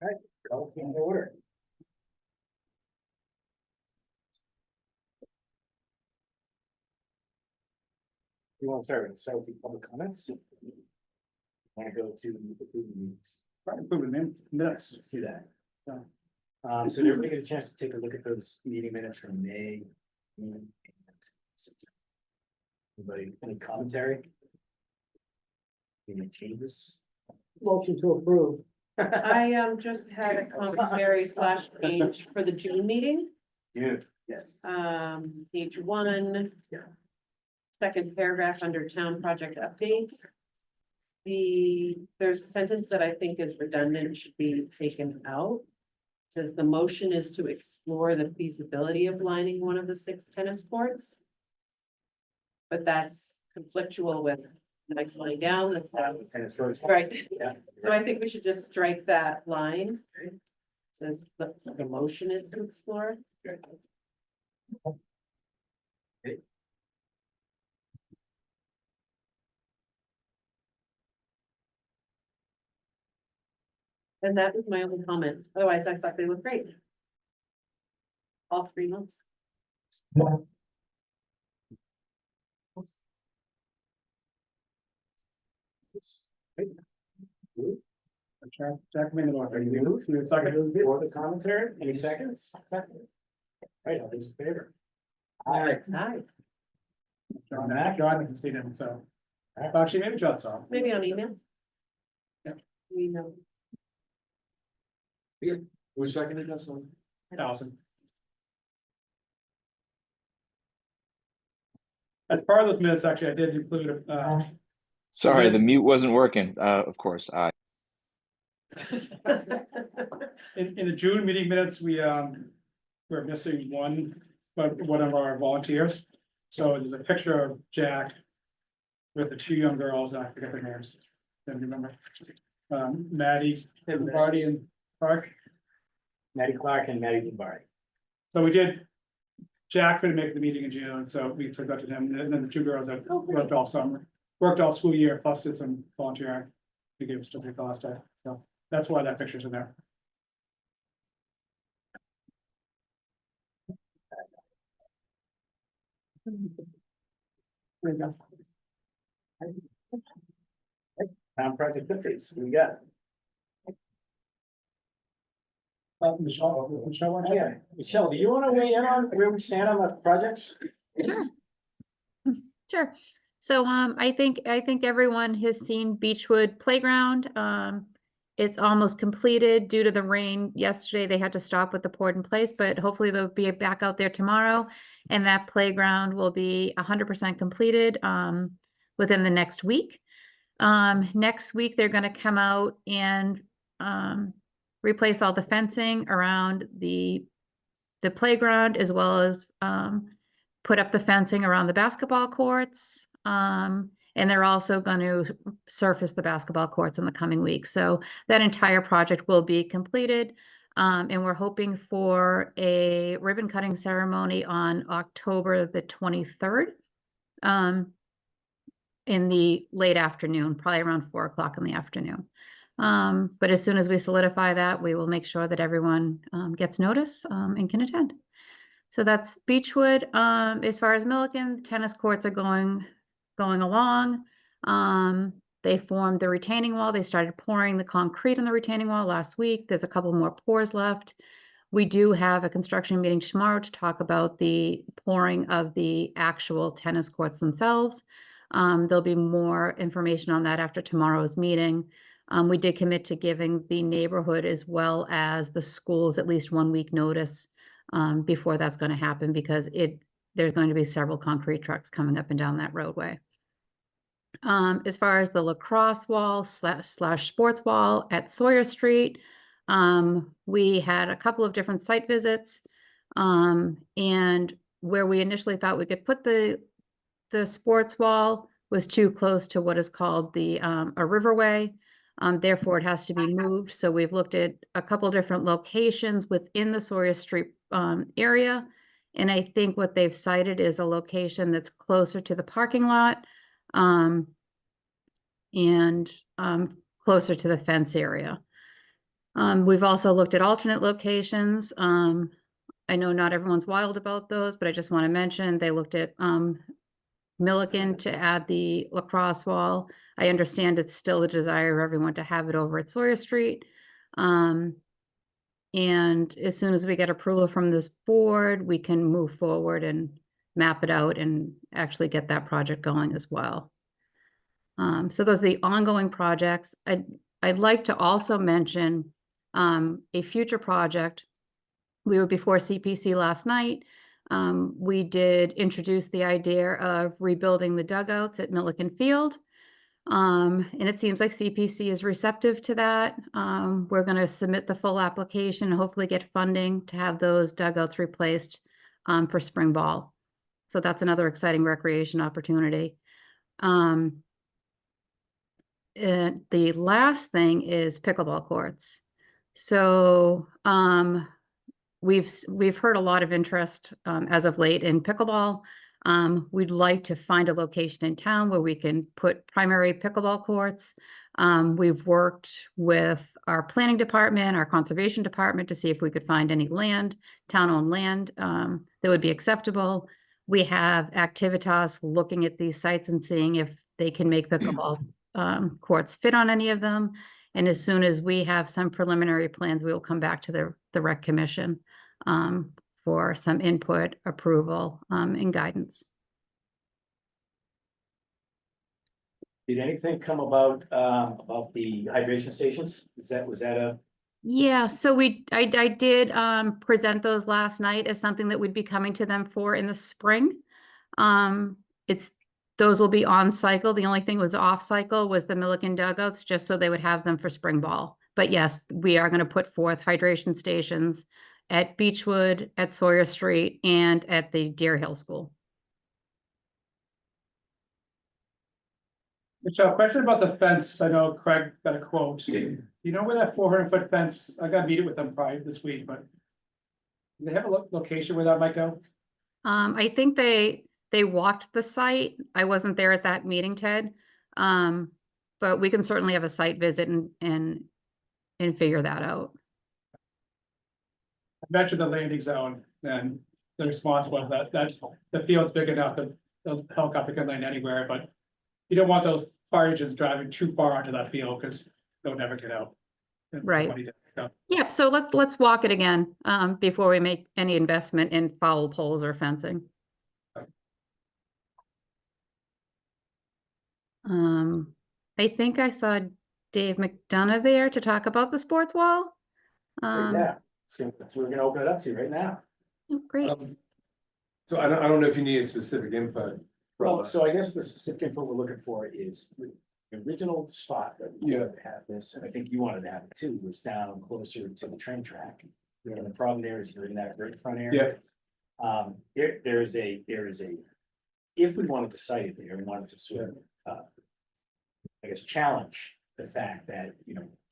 All right, calls in order. You want to start with the public comments? Want to go to the meetings? Right, improvement minutes. Let's do that. So did everybody get a chance to take a look at those meeting minutes from May? And September? Anybody, any commentary? Any changes? Motion to approve. I just had a commentary slash change for the June meeting, Yeah. Yes. page 1. Yeah. Second paragraph under town project updates. There's a sentence that I think is redundant, should be taken out. It says the motion is to explore the feasibility of lining one of the 6 tennis courts. But that's conflictual with the next line down, that says, And it's first. right, Yeah. so I think we should just strike that line. It says the motion is to explore. And that was my only comment. Otherwise, I thought they looked great. All 3 months. Jack made the Are motion. you moved? Second. For the commentary, any seconds? Right, all those in favor? Aye. Hi, John didn't see them, so. Actually, maybe John saw. maybe on email. Yeah. We know. Who seconded this one? 1,000. As part of those minutes, actually, I did include, Sorry, the Yes. mute wasn't working. Of course, I. in the June meeting minutes, we're missing one of our volunteers. So there's a picture of Jack with the 2 young girls, and I forget their names. Don't remember. Maddie, Barty and Park. Maddie Clark and Maddie Lombardi. So we did, Jack couldn't make the meeting in June, so we presented him, and then the 2 girls that worked all summer, worked all school year, plus did some volunteering. To give stuff the last day, so that's why that picture's in there. There you go. Town project updates, what we got? Michelle, why don't you- Yeah, Michelle, do you want to weigh in on where we stand on the projects? Sure. So I think everyone has seen Beechwood Playground. It's almost completed due to the rain yesterday. They had to stop with the poured in place, but hopefully they'll be back out there tomorrow. And that playground will be 100% completed within the next week. Next week, they're going to come out and replace all the fencing around the playground, as well as put up the fencing around the basketball courts. And they're also going to surface the basketball courts in the coming weeks. So that entire project will be completed. And we're hoping for a ribbon cutting ceremony on October the 23rd. In the late afternoon, probably around 4 o'clock in the afternoon. But as soon as we solidify that, we will make sure that everyone gets notice and can attend. So that's Beechwood. As far as Milliken, tennis courts are going along. They formed the retaining wall. They started pouring the concrete on the retaining wall last week. There's a couple more pours left. We do have a construction meeting tomorrow to talk about the pouring of the actual tennis courts themselves. There'll be more information on that after tomorrow's meeting. We did commit to giving the neighborhood as well as the schools at least 1 week notice before that's going to happen, because there's going to be several concrete trucks coming up and down that roadway. As far as the lacrosse wall slash sports wall at Sawyer Street, we had a couple of different site visits, and where we initially thought we could put the sports wall was too close to what is called a riverway. Therefore, it has to be moved. So we've looked at a couple different locations within the Sawyer Street area. And I think what they've cited is a location that's closer to the parking lot and closer to the fence area. We've also looked at alternate locations. I know not everyone's wild about those, but I just want to mention, they looked at, Milliken to add the lacrosse wall. I understand it's still the desire of everyone to have it over at Sawyer Street. And as soon as we get approval from this board, we can move forward and map it out and actually get that project going as well. So those are the ongoing projects. I'd like to also mention a future project. We were before CPC last night. We did introduce the idea of rebuilding the dugouts at Milliken Field. And it seems like CPC is receptive to that. We're going to submit the full application, and hopefully get funding to have those dugouts replaced for spring ball. So that's another exciting recreation opportunity. And the last thing is pickleball courts. So we've heard a lot of interest as of late in pickleball. We'd like to find a location in town where we can put primary pickleball courts. We've worked with our planning department, our conservation department, to see if we could find any land, town-owned land, that would be acceptable. We have Activitas looking at these sites and seeing if they can make pickleball courts fit on any of them. And as soon as we have some preliminary plans, we will come back to the rec commission for some input, approval, and guidance. Did anything come about the hydration stations? Was that a? Yeah, so I did present those last night as something that would be coming to them for in the spring. Those will be on cycle. The only thing was off cycle was the Milliken dugouts, just so they would have them for spring ball. But yes, we are going to put forth hydration stations at Beechwood, at Sawyer Street, and at the Deer Hill School. Michelle, question about the fence. I know Craig got a quote. Do you know where that 400-foot fence, I got to meet it with them probably this week, but do they have a location where that might go? I think they walked the site. I wasn't there at that meeting, Ted. But we can certainly have a site visit and figure that out. I mentioned the landing zone and the response was that the field's big enough that the helicopter can land anywhere, but you don't want those fire engines driving too far onto that field because they'll never get out. Right. Yep. So let's walk it again before we make any investment in foul poles or fencing. I think I saw Dave McDonough there to talk about the sports wall. Yeah, so that's what we're gonna open it up to right now. Oh, great. So I don't know if you need a specific input. Well, so I guess the specific info we're looking for is the original spot that we wanted to have this, and I think you wanted to have it too, was down closer to the train track. And the problem there is you're in that right front area. There is a, if we wanted to site it there, we wanted to sort of, I guess, challenge the fact that,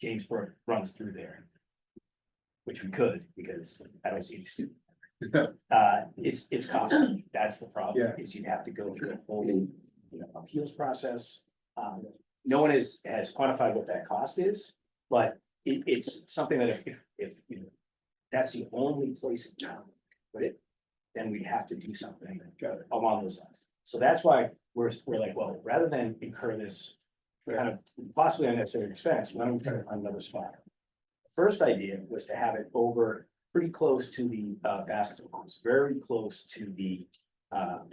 James Brook runs through there. Which we could, because I don't see any student. It's costly, that's the problem, is you'd have to go through a whole, appeals process. No one has quantified what that cost is, but it's something that if that's the only place in town, to put it, then we'd have to do something along those lines. So that's why we're like, well, rather than incur this kind of possibly unnecessary expense, why don't we try to find another spot? First idea was to have it over pretty close to the basketball courts, very close to the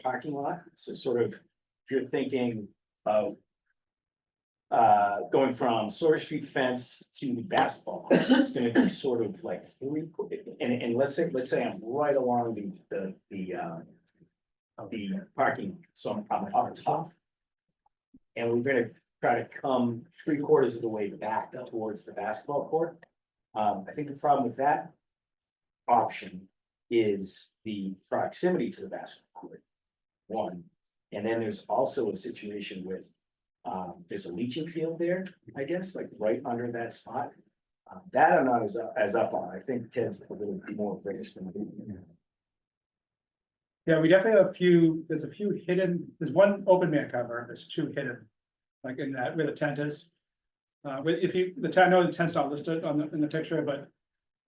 parking lot. So sort of, if you're thinking of going from Sawyer Street fence to the basketball courts, it's going to be sort of like three. And let's say I'm right along the parking, so I'm up top, and we're going to try to come 3/4 of the way back towards the basketball court. I think the problem with that option is the proximity to the basketball court. One, and then there's also a situation with, there's a leaching field there, I guess, like right under that spot. That I'm not as up on. I think Ted's a little more focused than me. Yeah, we definitely have there's a few hidden, there's one open man cover, there's two hidden, like in that where the tent is. If you, the tent, I know the tent's not listed on in the picture, but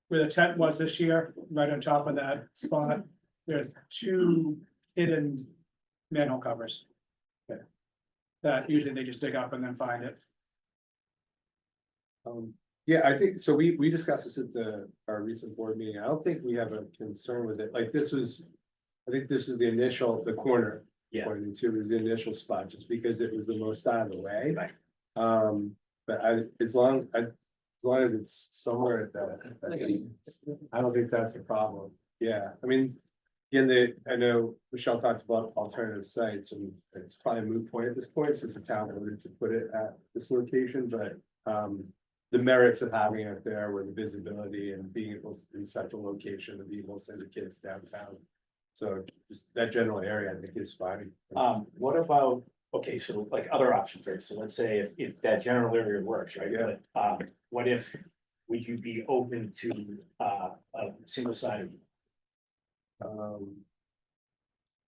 where the tent was this year, right on top of that spot, there's 2 hidden manhole covers. That usually they just dig up and then find it. Yeah, I think, so we discussed this at our recent board meeting. I don't think we have a concern with it. Like, this was. I think this was the corner. Yeah. Pointing to was the initial spot, just because it was the most out of the way. Right. But as long as it's somewhere at that, I don't think that's a problem. Yeah, I mean. Again, I know Michelle talked about alternative sites, and it's probably a moot point at this point, since the town voted to put it at this location, but. The merits of having it there were the visibility and being able to, in such a location, to be able to send the kids downtown. So just that general area, I think, is fine. What about, okay, so like other options, right? So let's say if that general area works, right? Yeah. But, what if, would you be open to, a single sided?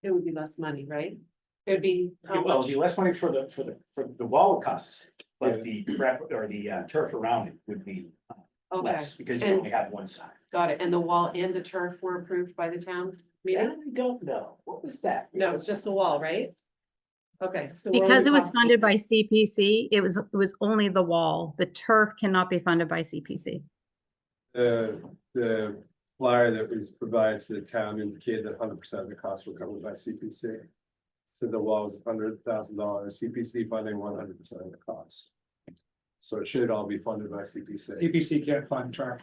It would be less money, right? It'd be how Well, it'd much? be less money for the wall costs, but the prep or the turf around it would be Okay, less, because you And- only have one side. got it. And the wall and the turf were approved by the town meeting? I don't know, what was that? No, it's just the wall, right? Okay. So we're Because only it was talking- funded by CPC, it was only the wall. The turf cannot be funded by CPC. The flyer that was provided to the town indicated that 100% of the costs were covered by CPC. So the wall was $100,000, CPC funding 100% of the costs. So it should all be funded by CPC. CPC can't fund turf.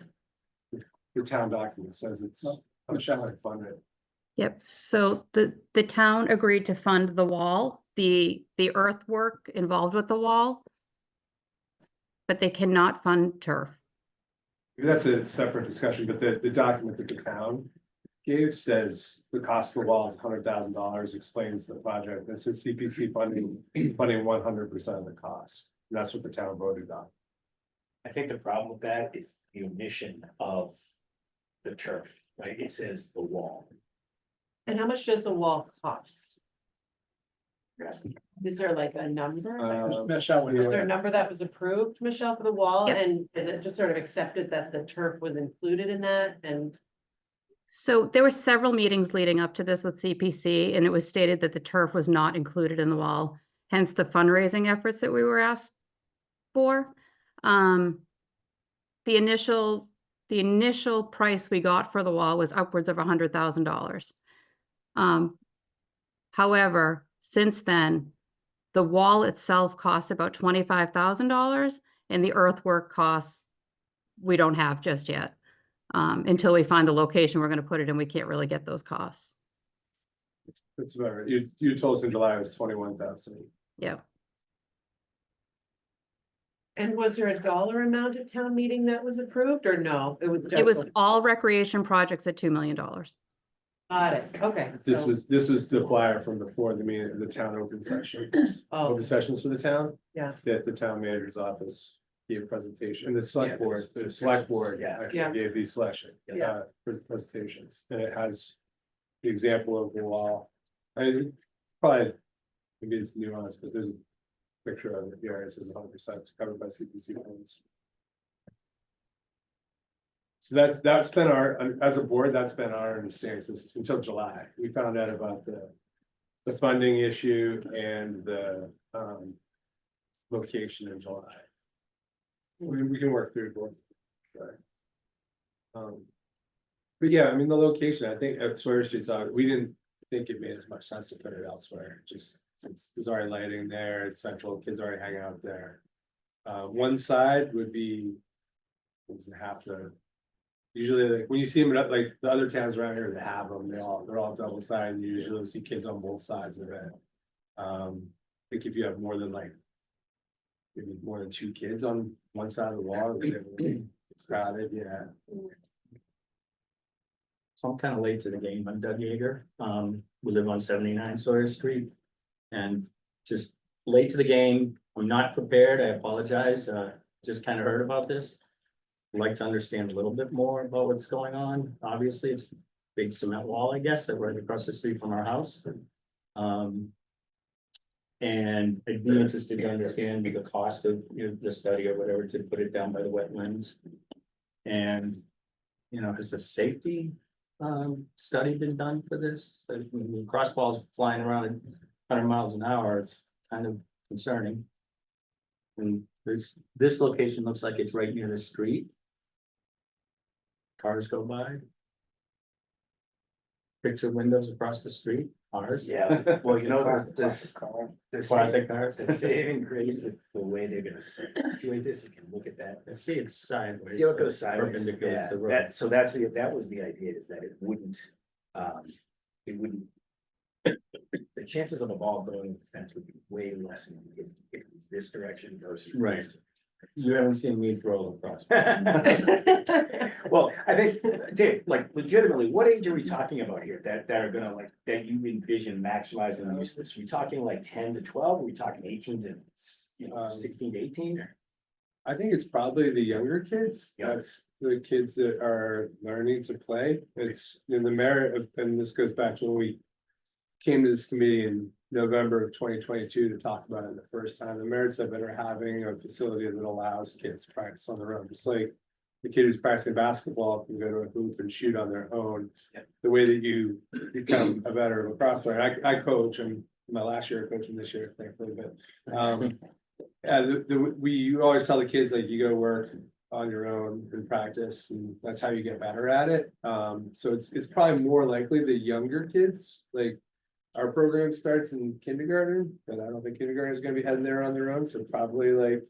The town document says it's No, 100% funded. Yep, so the town agreed to fund the wall, the earthwork involved with the wall. But they cannot fund turf. That's a separate discussion, but the document that the town gave says the cost of the wall is $100,000, explains the project. This is CPC funding 100% of the cost. And that's what the town voted on. I think the problem with that is the omission of the turf, right? It says the wall. And how much does the wall cost? You're asking. Is there like a number? Michelle would yeah. know. Is there a number that was approved, Michelle, for the wall? Yep. And is it just sort of accepted that the turf was included in that? And So there were several meetings leading up to this with CPC, and it was stated that the turf was not included in the wall, hence the fundraising efforts that we were asked for. The initial price we got for the wall was upwards of $100,000. However, since then, the wall itself costs about $25,000, and the earthwork costs we don't have just yet. Until we find the location we're gonna put it in, we can't really get those costs. That's about right. You told us in July it was 21,000. Yep. and was there a dollar amount at town meeting that was approved or no? It was just. It was all recreation projects at $2 million. Got it, okay. This so- was the flyer from before the meeting, the town open session. Oh, Open sessions for the town. Yeah. That the town manager's office gave a presentation, and the select Yeah, board, the the select board yeah. actually Yeah. gave these selection. Yeah. Presentations, and it has the example of the wall. Probably, maybe it's nuanced, but there's a picture of it here, it says 100% covered by CPC funds. So that's been our, as a board, that's been our understanding since until July. We found out about the funding issue and the location in July. We can work through both. But yeah, I mean, the location, I think at Sawyer Street's, we didn't think it made as much sense to put it elsewhere, just since there's already lighting there, it's central, kids already hang out there. One side would be, half the. Usually, like, when you see them, like, the other towns around here that have them, they're all double sided, you usually see kids on both sides of it. I think if you have more than maybe more than 2 kids on one side of the wall, it's crowded, yeah. So I'm kind of late to the game. I'm Doug Yeager. We live on 79 Sawyer Street. And just late to the game. I'm not prepared. I apologize. Just kind of heard about this. I'd like to understand a little bit more about what's going on. Obviously, it's a big cement wall, I guess, that right across the street from our house. And I'd be interested to understand the cost of, the study or whatever to put it down by the wetlands. And, has the safety study been done for this? Like, when crossballs flying around at 100 miles an hour, it's kind of concerning. And this location looks like it's right near the street. Cars go by. Picture windows across the street, ours. Yeah, well, you know, this. Classic cars. The saving grace with the way they're gonna situate this, you can look at that. I see it's sideways. See how it goes sideways, perpendicular yeah, to the road. so that was the idea, is that it wouldn't. The chances of a ball going in the fence would be way less if it's this direction versus. Right. this. You haven't seen me throw across. Well, I think, Dave, like legitimately, what age are we talking about here that are gonna like, that you envision maximizing the use of this? Are we talking like 10 to 12? Are we talking 18 to, 16 to 18? I think it's probably the younger kids. Yeah. That's the kids that are learning to play. It's in the merit of, and this goes back to when we came to this committee in November of 2022 to talk about it the first time. The merits of it are having a facility that allows kids to practice on their own, just like the kid who's practicing basketball can go to a hoop and shoot on their own. Yeah. The way that you become a better lacrosse player. I coach, and my last year coaching this year, thankfully, but you always tell the kids, like, you go work on your own and practice, and that's how you get better at it. So it's probably more likely the younger kids, like our program starts in kindergarten, but I don't think kindergarten is gonna be heading there on their own, so probably like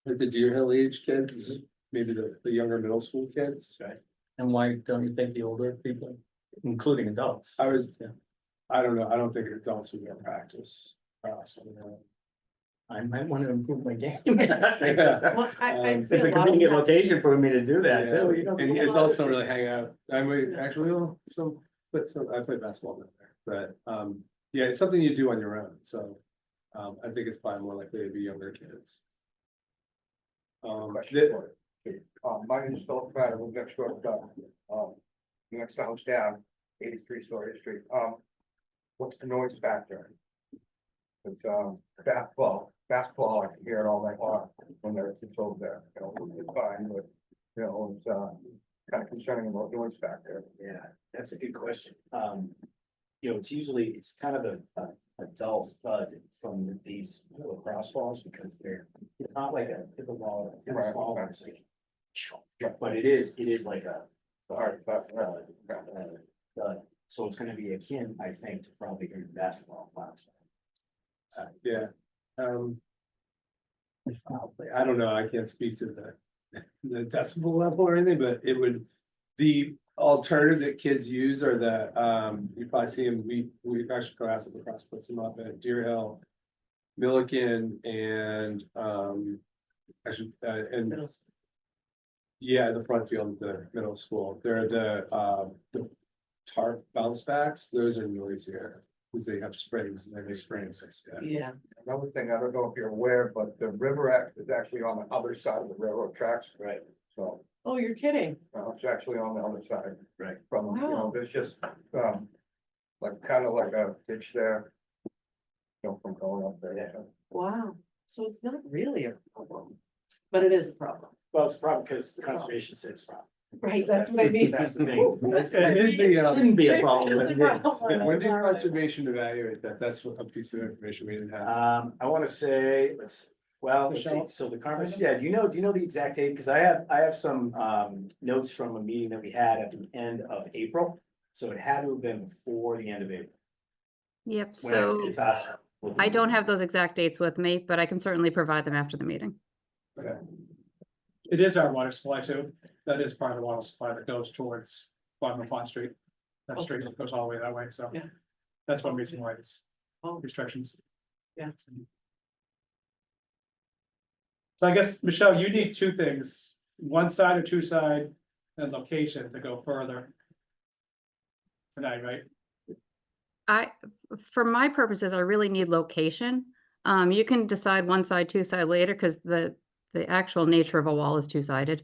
the Deer Hill age kids, maybe the younger middle school kids. And why don't you think the older people, including adults? I was, Yeah. I don't know, I don't think adults would go practice. Cross, I don't know. I might want to improve my game. Well, I It's see a a lot of convenient that. location for me to do that Yeah, too, you know. and adults don't really hang out. I mean, actually, well, I play basketball down there, but, yeah, it's something you do on your own, so. I think it's probably more likely to be younger kids. Question for you. My name is Philip Pratt, I live next door to Doug. Next house down, 83 Sawyer Street. What's the noise factor? It's, basketball, I can hear it all night long when there's kids over there, it's fine, but, it's, kind of concerning about noise factor. Yeah, that's a good question. It's kind of a dull thud from these lacrosse balls because it's not like a pickleball or a tennis Right, ball, okay. where it's like, but it is like a. Alright, So it's gonna be akin, I think, to probably hearing basketball. Yeah. I don't know, I can't speak to the decibel level or anything, but it would, the alternative that kids use are you probably see them, we actually class lacrosse puts them up at Deer Hill, Milliken, and actually, and Middle school. yeah, the front field of the middle school, they're the tarp bounce backs, those are noisier. Because they have springs, and they springs, yeah. Yeah, Another thing, I don't know if you're aware, but the river act is actually on the other side of the railroad tracks. Right. So, oh, you're kidding, it's actually on the other side. Right. From, Wow. there's just, like, kind of like a ditch there. From going up there. Yeah. wow, so it's not really a problem, but it is a problem, Well, it's a problem because the conservation said it's a problem. right, So that's what I mean. That's the thing. Wouldn't be a problem. It's a but it is. problem. When did conservation evaluate that? That's what a piece of information we didn't have. I wanna say, let's see, Michelle? so the conversation, yeah, do you know the exact date? Cause I have some, notes from a meeting that we had at the end of April. So it had to have been before the end of April. Yep, when so it's asked. I don't have those exact dates with me, but I can certainly provide them after the meeting. It is our water supply too. That is part of the water supply that goes towards bottom of Pond Street. That street goes all the way that way, so. Yeah. That's one reason why it's Oh. restrictions. Yeah. So I guess, Michelle, you need two things, one side or two side and location to go further. Tonight, right? For my purposes, I really need location. You can decide one side, two side later, because the actual nature of a wall is two-sided.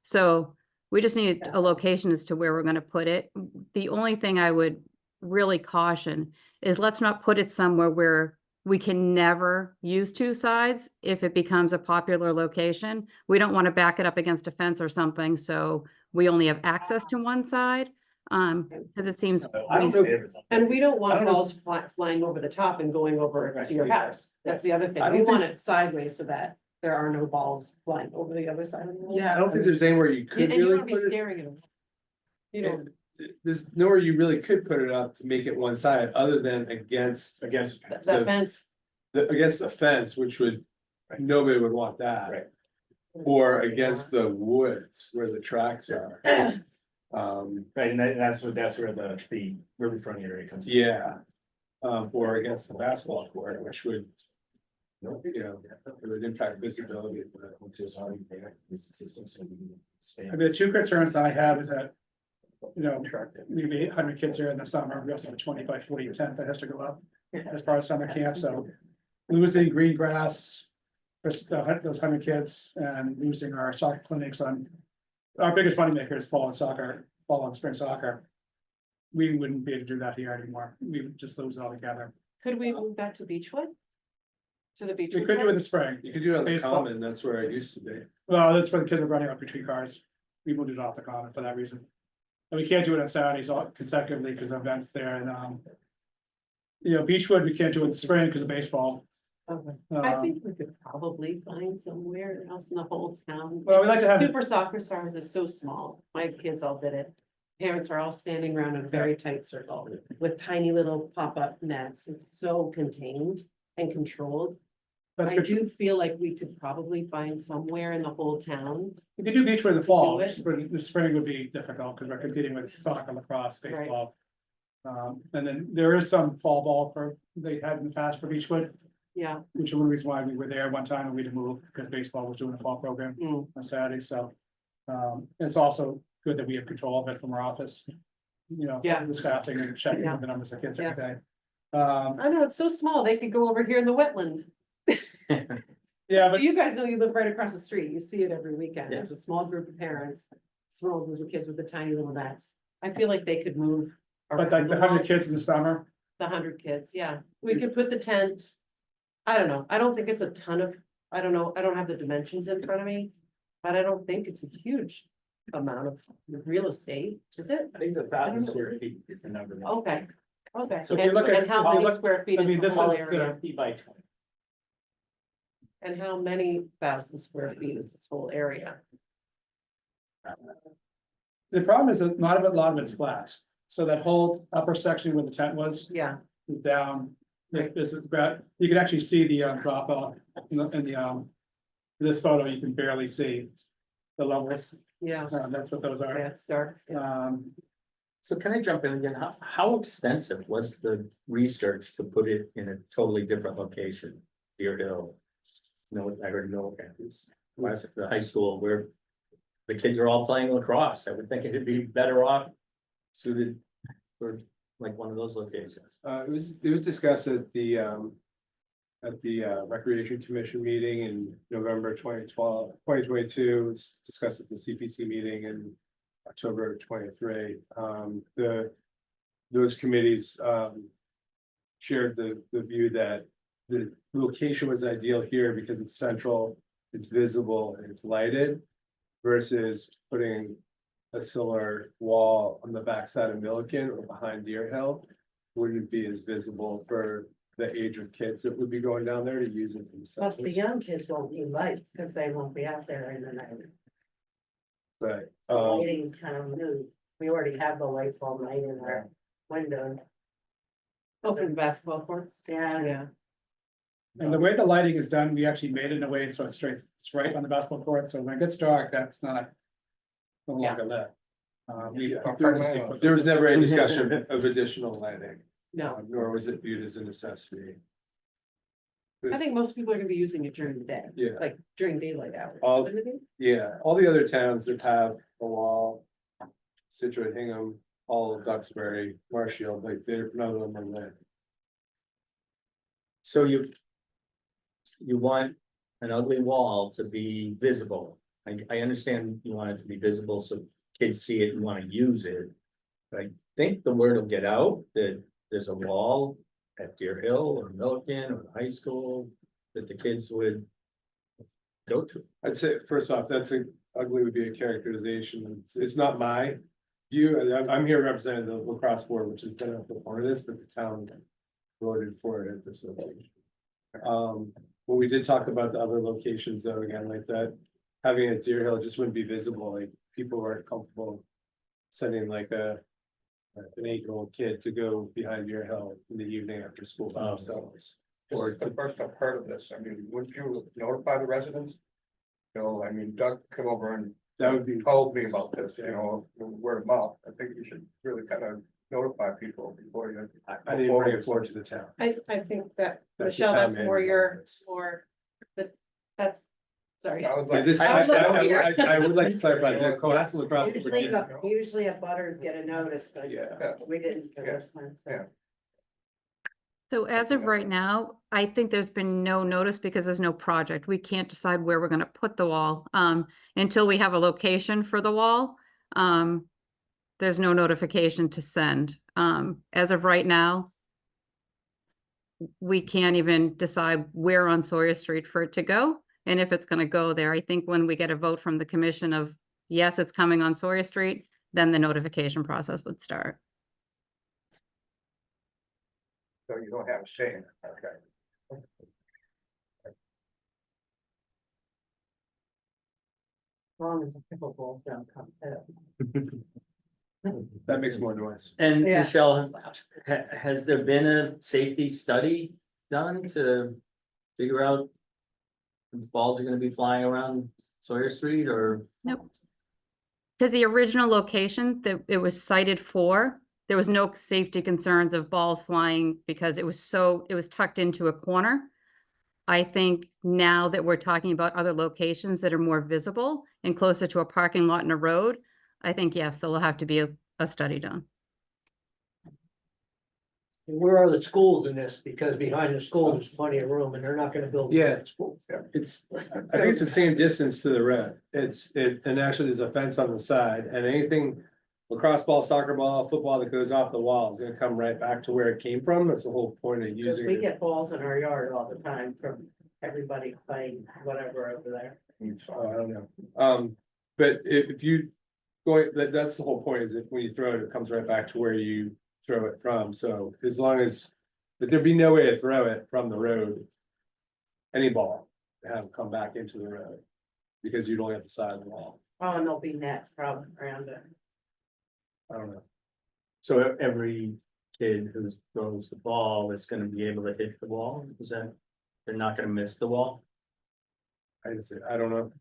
So we just need a location as to where we're gonna put it. The only thing I would really caution is let's not put it somewhere where we can never use two sides if it becomes a popular location. We don't want to back it up against a fence or something, so we only have access to one side. Because it seems. I don't know. And we don't I want don't know. balls flying over the top and going over to your house. That's the other thing. I We don't want it sideways so that there are no balls flying over the other side of the wall. Yeah, I don't think there's anywhere you could And you really don't wanna be put it. staring at them. You know, There's nowhere you really could put it up to make it one side, other than against, Against. the fence, against the fence, which would, nobody would want that. Right. Or against the woods where the tracks are. Right, and that's where the riverfront area comes in. Yeah. Or against the basketball court, which would, you know, it would impact visibility. Which is already there, this system, so we can I expand. mean, the two concerns I have is that, you know, maybe 800 kids here in the summer, we also have a 20 by 40 tent that has to go up as part of summer camp, so losing green grass for those 100 kids and losing our soccer clinics on, our biggest moneymaker is fall and spring soccer. We wouldn't be able to do that here anymore. We would just lose it altogether. could we move that to Beechwood? To the We Beechwood? could do it in tent? the spring. You could do it on the Baseball. common, that's where it used to be. Well, that's where the kids are running up between cars. We moved it off the common for that reason. And we can't do it on Saturdays all consecutively because of events there and, you know, Beechwood, we can't do it in the spring because of baseball. Okay. I Um, think we could probably find somewhere else in the whole town. Well, we like to have- Super Soccer Stars is so small. My kids all did it. Parents are all standing around in a very tight circle with tiny little pop-up nets. It's so contained and controlled. That's I good. do feel like we could probably find somewhere in the whole town. We could do Beechwood in the fall, Do it. but the spring would be difficult because we're competing with soccer, lacrosse, Right. baseball. And then there is some fall ball they had in the past for Beechwood, Yeah, which is one reason why we were there one time and we had to move because baseball was doing a fall program Mm. on Saturday, so. It's also good that we have control of it from our office. You know, Yeah. the staffing and checking Yeah. the numbers of kids every day. I know, it's so small. They could go over here in the wetland. Yeah, but You guys know you live right across the street. You see it every weekend. Yeah. There's a small group of parents, small group of kids with the tiny little nets. I feel like they could move. like the around a 100 lot. kids in the summer, The 100 kids, yeah. We could put the tent. I don't know. I don't think it's a ton of, I don't know. I don't have the dimensions in front of me. But I don't think it's a huge amount of real estate, is it? I think the 1,000 square feet is the number. Okay, okay. So if you look at- And how if you many look- square feet I is mean, the this whole is area? 50 by 20. And how many thousand square feet is this whole area? the problem is that not a lot of it's flat. So that whole upper section where the tent was Yeah, is down. It's about, you can actually see the drop off in the this photo, you can barely see the levels. yeah, That's what those are. that's dark. Yeah. So can I jump in again? How extensive was the research to put it in a totally different location? Deer Hill. No, I heard no campus. The high school where the kids are all playing lacrosse. I would think it'd be better off suited for like one of those locations. It was discussed at the Recreation Commission meeting in November 2022. It was discussed at the CPC meeting in October 23. Those committees, shared the view that the location was ideal here because it's central, it's visible, and it's lighted. Versus putting a similar wall on the backside of Milliken or behind Deer Hill. Wouldn't be as visible for the age of kids that would be going down there to use it themselves. Plus the young kids won't need lights because they won't be out there in the night. But, The lighting's kind of new. We already have the lights all night in our windows. Oh, for the basketball courts? Yeah. Yeah, And the way the lighting is done, we actually made it in a way so it's right on the basketball court, so when it gets dark, that's not. No longer lit. there was never any discussion of additional lighting, no, nor was it viewed as a necessity. I think most people are gonna be using it during the day, Yeah, like during daylight hours. All- wouldn't it be? yeah, all the other towns that have a wall. Situate, Hingham, all of Duxbury, Marshfield, like none of them are lit. So you want an ugly wall to be visible. I understand you want it to be visible so kids see it and want to use it. But I think the word will get out that there's a wall at Deer Hill or Milliken or the high school that the kids would go to? I'd say, first off, ugly would be a characterization. It's not my view. I'm here representing the lacrosse board, which has been a part of this, but the town voted for it at this location. When we did talk about the other locations though, again, like that, having a Deer Hill just wouldn't be visible, like people aren't comfortable sending like an 8-year-old kid to go behind Deer Hill in the evening after school by themselves. This is the first I've heard of this. I mean, wouldn't you notify the residents? You know, I mean, Doug came over and That would be. told me about this, you know, word of mouth. I think you should really kind of notify people before you. I didn't bring it forward to the town. I think that, That's the Michelle, town that's more manager's your, office. that's, sorry. I would Yeah, like- this, I would love to hear. I would like to clarify, the Cohasset Lacrosse. Board- Usually a butters get a notice, but Yeah. we didn't for this one. Yeah. So as of right now, I think there's been no notice because there's no project. We can't decide where we're gonna put the wall, until we have a location for the wall. There's no notification to send. As of right now, we can't even decide where on Sawyer Street for it to go and if it's gonna go there. I think when we get a vote from the commission of, yes, it's coming on Sawyer Street, then the notification process would start. So you don't have a say in it, okay? As long as the pickleballs don't come too. That makes more noise. And Yeah. Michelle, has there been a safety study done to figure out if balls are gonna be flying around Sawyer Street or? Nope. Because the original location that it was cited for, there was no safety concerns of balls flying because it was tucked into a corner. I think now that we're talking about other locations that are more visible and closer to a parking lot and a road, I think, yes, there'll have to be a study done. Where are the schools in this? Because behind the school, there's plenty of room and they're not gonna build. Yeah. Schools. It's, I think it's the same distance to the road. And actually there's a fence on the side and anything. Lacrosse ball, soccer ball, football that goes off the wall is gonna come right back to where it came from. That's the whole point of Because using we it. get balls in our yard all the time from everybody playing whatever over there. Oh, I don't know. But if you going, that's the whole point is that when you throw it, it comes right back to where you throw it from. So as long as, but there'd be no way to throw it from the road. Any ball, have it come back into the road. Because you'd only have the side of the wall. Oh, and there'll be net from around it. I don't know. So every kid who throws the ball is gonna be able to hit the wall, is that, they're not gonna miss the wall? I don't know.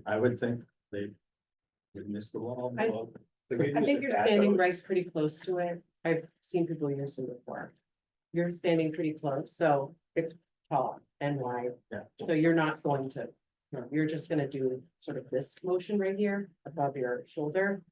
I would think they would miss the wall. I think you're standing right pretty close to it. I've seen people use it before. You're standing pretty close, so it's tall and wide. Yeah. So you're not going to, you're just gonna do sort of this motion right here above your shoulder.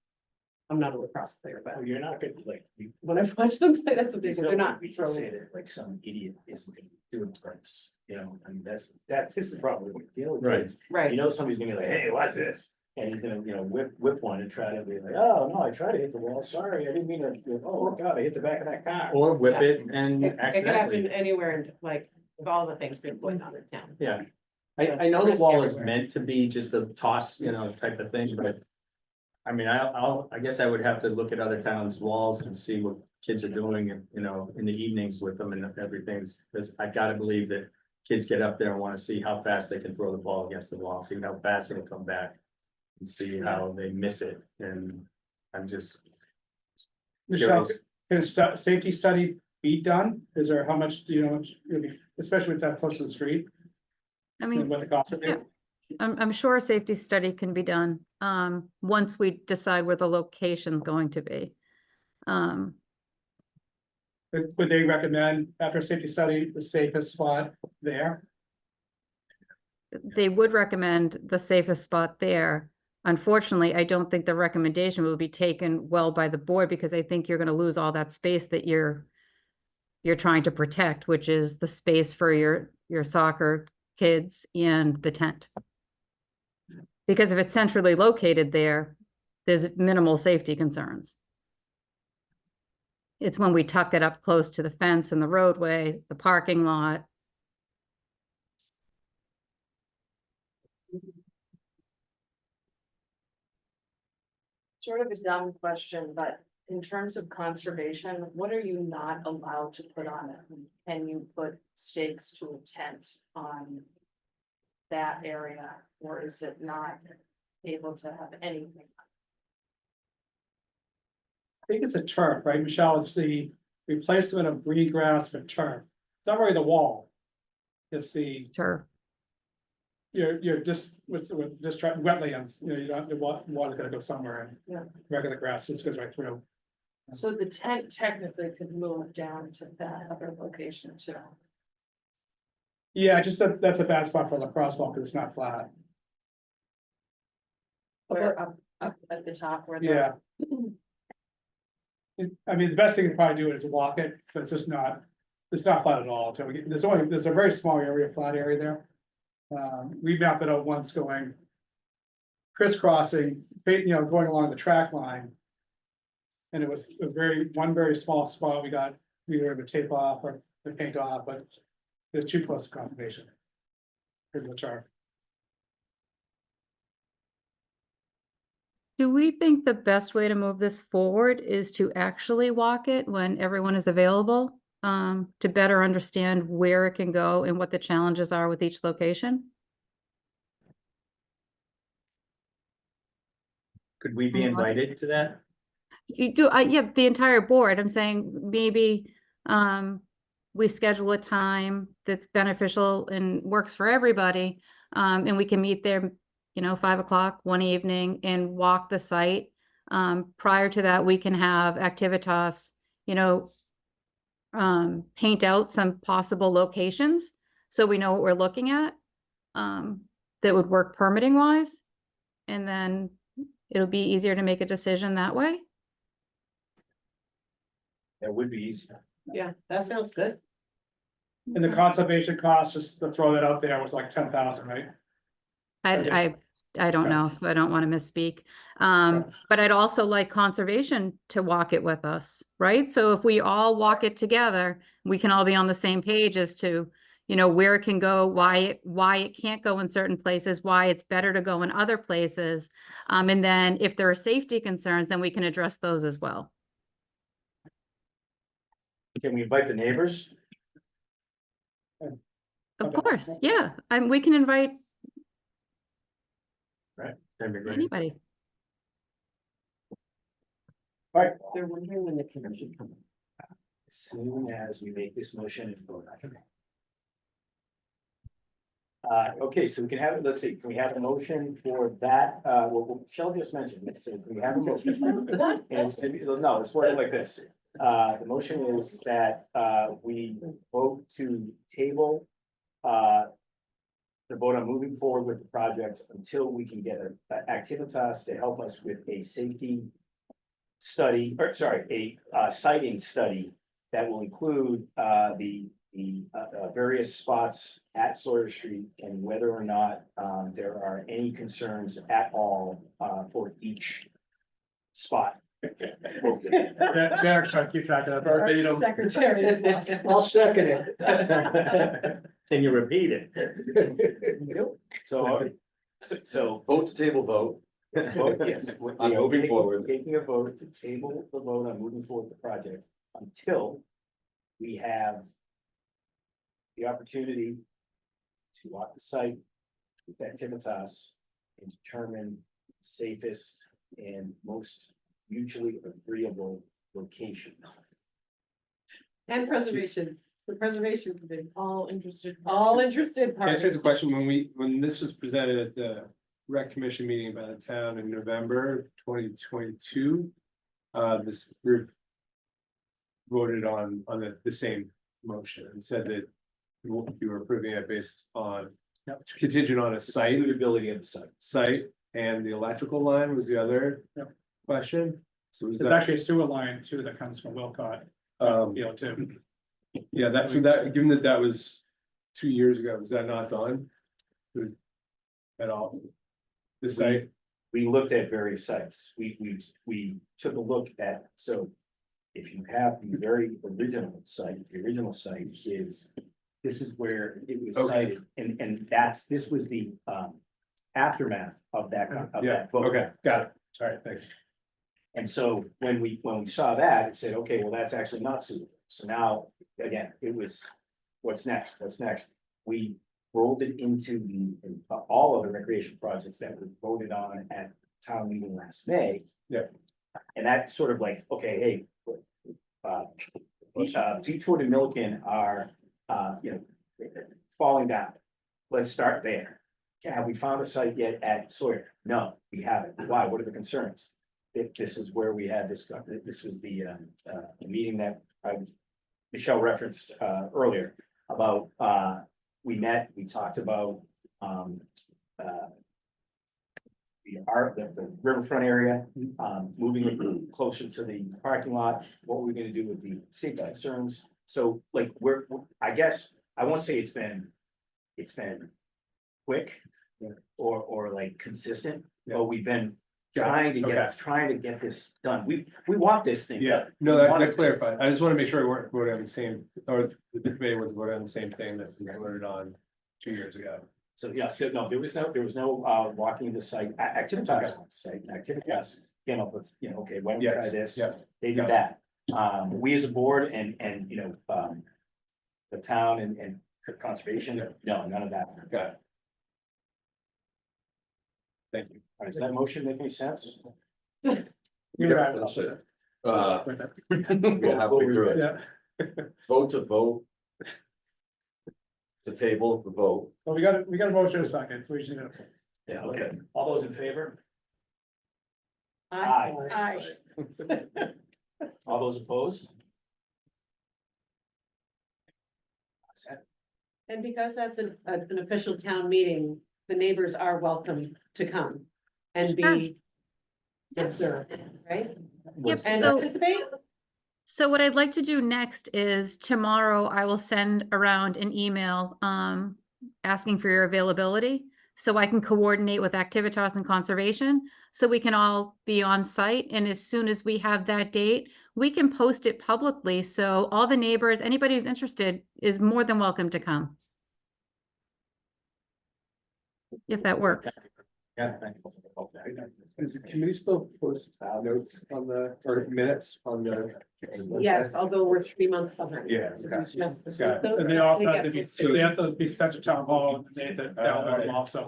I'm not a lacrosse player, but Well, you're not gonna like, when I've watched them play, that's what they do. They're not we can say throwing. that like some idiot isn't gonna do it first, you know, I mean, this is probably what we deal with. Right. kids. Right. You know, somebody's gonna be like, hey, watch this, and he's gonna, whip one and try to be like, oh, no, I tried to hit the wall, sorry, I didn't mean to, oh, God, I hit the back of that car. Or whip it and It could accidentally. happen anywhere and like with all the things that are going on in town. Yeah, I know the Risk wall is everywhere. meant to be just a toss, type of thing, but. I mean, I guess I would have to look at other towns' walls and see what kids are doing, and, in the evenings with them and everything's, because I gotta believe that. Kids get up there and wanna see how fast they can throw the ball against the wall, see how fast it'll come back. And see how they miss it, and I'm just. Michelle, curious. can a safety study be done? Is there, how much, it'll be, especially with that close to the street, I and mean, what the cost would be? yeah. I'm sure a safety study can be done, once we decide where the location's going to be. Would they recommend, after a safety study, the safest spot there? They would recommend the safest spot there. Unfortunately, I don't think the recommendation will be taken well by the board because I think you're gonna lose all that space that you're trying to protect, which is the space for your soccer kids and the tent. Because if it's centrally located there, there's minimal safety concerns. It's when we tuck it up close to the fence and the roadway, the parking lot. Sort of a dumb question, but in terms of conservation, what are you not allowed to put on it? Can you put stakes to a tent on that area, or is it not able to have anything? I think it's a turf, right, Michelle? It's the replacement of green grass for turf. It's not really the wall. It's the, Sure. you're just, with wetlands, you know, you don't, the water's gonna go somewhere and. Yeah. Regular grass just goes right through. So the tent technically could move down to that other location too. Yeah, just that's a bad spot for lacrosse ball because it's not flat. Where up at the top where the. Yeah. I mean, the best thing to probably do is walk it, but it's just not, it's not flat at all. Until we get, there's a very small area, flat area there. We mapped it out once going crisscrossing, you know, going along the track line. And it was a one very small spot. We were able to tape off or to paint off, but it's too close to conservation. Here's the chart. Do we think the best way to move this forward is to actually walk it when everyone is available? To better understand where it can go and what the challenges are with each location? Could we be invited to that? You do, yeah, the entire board. I'm saying maybe we schedule a time that's beneficial and works for everybody. And we can meet there, you know, 5 o'clock one evening and walk the site. Prior to that, we can have Activitas, you know, paint out some possible locations so we know what we're looking at that would work permitting wise. And then it'll be easier to make a decision that way. That would be easier. Yeah, that sounds good. And the conservation cost, just to throw that out there, was like 10,000, right? I don't know, so I don't want to misspeak. But I'd also like conservation to walk it with us, right? So if we all walk it together, we can all be on the same page as to, you know, where it can go, why it can't go in certain places, why it's better to go in other places. And then if there are safety concerns, then we can address those as well. Can we invite the neighbors? Of Okay. course, yeah, we can invite That'd be great. anybody. They're wondering when the kids should come. As soon as we make this motion and vote on it. Okay, so we can have, let's see, can we have a motion for that? Well, Michelle just mentioned it, so can we have a motion? No, it's worded like this. The motion is that we vote to table the vote on moving forward with the project until we can get a Activitas to help us with a safety study, or sorry, a sighting study that will include the various spots at Sawyer Street and whether or not there are any concerns at all for each spot. Derek's trying to keep track of that verbatim. Secretary. I'll second it. Can you repeat it? So Vote to table vote. vote, yes, we On are moving taking- forward. Taking a vote to table the vote on moving forward with the project until we have the opportunity to walk the site with Activitas and determine the safest and most mutually agreeable location. And preservation, the preservation committee, All interested. all interested Can I ask you parties. a question? When this was presented at the rec commission meeting by the town in November 2022, this group voted on the same motion and said that you were approving it based on contingent on a site, Suitability of the site. and the electrical line was the other Yep. question. So was There's that, actually a sewer line too that comes from Wilcott. You know, too. yeah, that's, so that, given that that was 2 years ago, was that not done? At all? The site, We looked at various sites. We took a look at, so if you have the very original site, the original site is, this is where it was Okay. cited, and this was the, aftermath of that, of Yeah, that vote. okay, got it. All right, thanks. And so when we saw that, it said, okay, well, that's actually not suitable. So now, again, it was, what's next? What's next? We rolled it into all of the recreation projects that were voted on at town meeting last May. Yeah. And that sort of like, okay, hey, Beechwood and Milliken are, falling down. Let's start there. Have we found a site yet at Sawyer? No, we haven't. Why? What are the concerns? This is where we had this, this was the meeting that Michelle referenced earlier about, we met, we talked about the riverfront area, moving it closer to the parking lot, what we're gonna do with the safety concerns. So like, I guess, I won't say it's been quick or like consistent, but we've been trying to get this done. We want this thing Yeah, done. no, We want that it- clarified. I just want to make sure we weren't voting on the same, or the committee was voting on the same thing that we voted on 2 years ago. So, yeah, no, there was no walking the site, Activitas site, Activitas came up with, okay, why don't we try Yes, this? yeah. They did that. We as a board and, the town and conservation, no, none of that. Got it. Thank you. All right, does that motion make any sense? You're right. We're halfway through it. Yeah, Vote to vote. To table the vote. well, we got a motion in a second, so we should. Yeah, okay. All those in favor? Aye. Aye. All those opposed? And because that's an official town meeting, the neighbors are welcome to come and be observed, right? Yep, And so, participate? so what I'd like to do next is tomorrow I will send around an email, asking for your availability. So I can coordinate with Activitas and Conservation, so we can all be on site. And as soon as we have that date, we can post it publicly. So all the neighbors, anybody who's interested is more than welcome to come. If that works. Yeah, thanks. Does the committee still post notes on or minutes on the? Yes, although we're 3 months behind. Yeah, So okay. it's just the- Got it. And they all They have get to be, posted. they have to be sent to town hall, and they, that, also.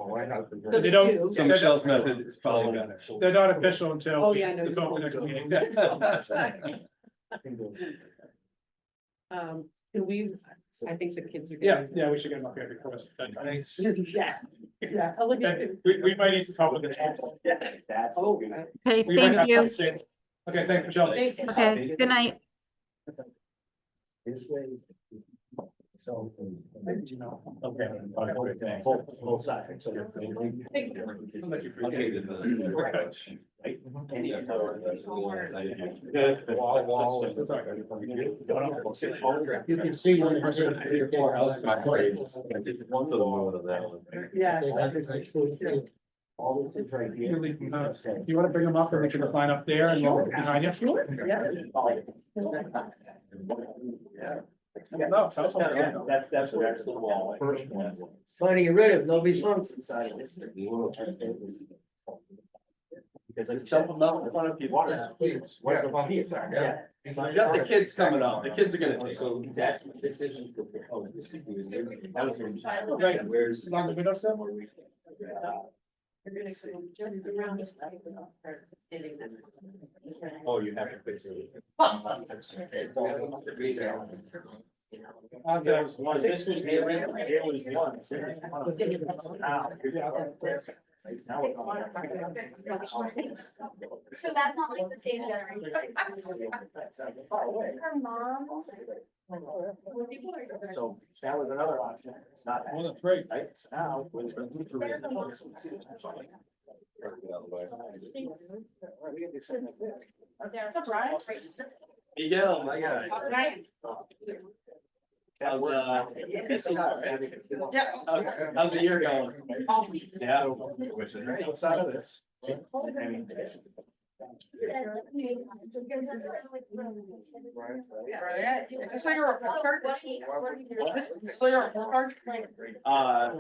So They the don't- two- So Michelle's method is probably better. They're not official until. Oh, yeah, no, the it's vote not. next meeting. Can we, I think the kids are. Yeah, getting- yeah, we should get them up here before. Thanks. Yeah, yeah. Olivia. We might need some help with it. That's. Oh, Okay, We might have thank you. to- Okay, thanks, Michelle. thanks. Okay, good night. This way. So. Okay. Both sides. So they're- You can see one person. One to the one of that one. Yeah. All this is right here. You wanna bring them up or we can just line up there and we'll behind you? No, it sounds like. That's the wall. First one. Trying to get rid of, nobody's fun. Inside of this. Because it's jumping out in front of people. What's about here? Yeah. You got the kids coming up, the kids are gonna take. So that's my decision. Oh, this is- that was- Right. Where's? Along the window sill? You're gonna go just around this. Oh, you have to fix it. There was one, this was the original, there was one. Now we're going. So that's not like the same generation. Her mom's. So that was another option, it's not. Well, that's great. Right, so now. with- Miguel, my guy. How's, How's the year going? Yeah. Outside of this.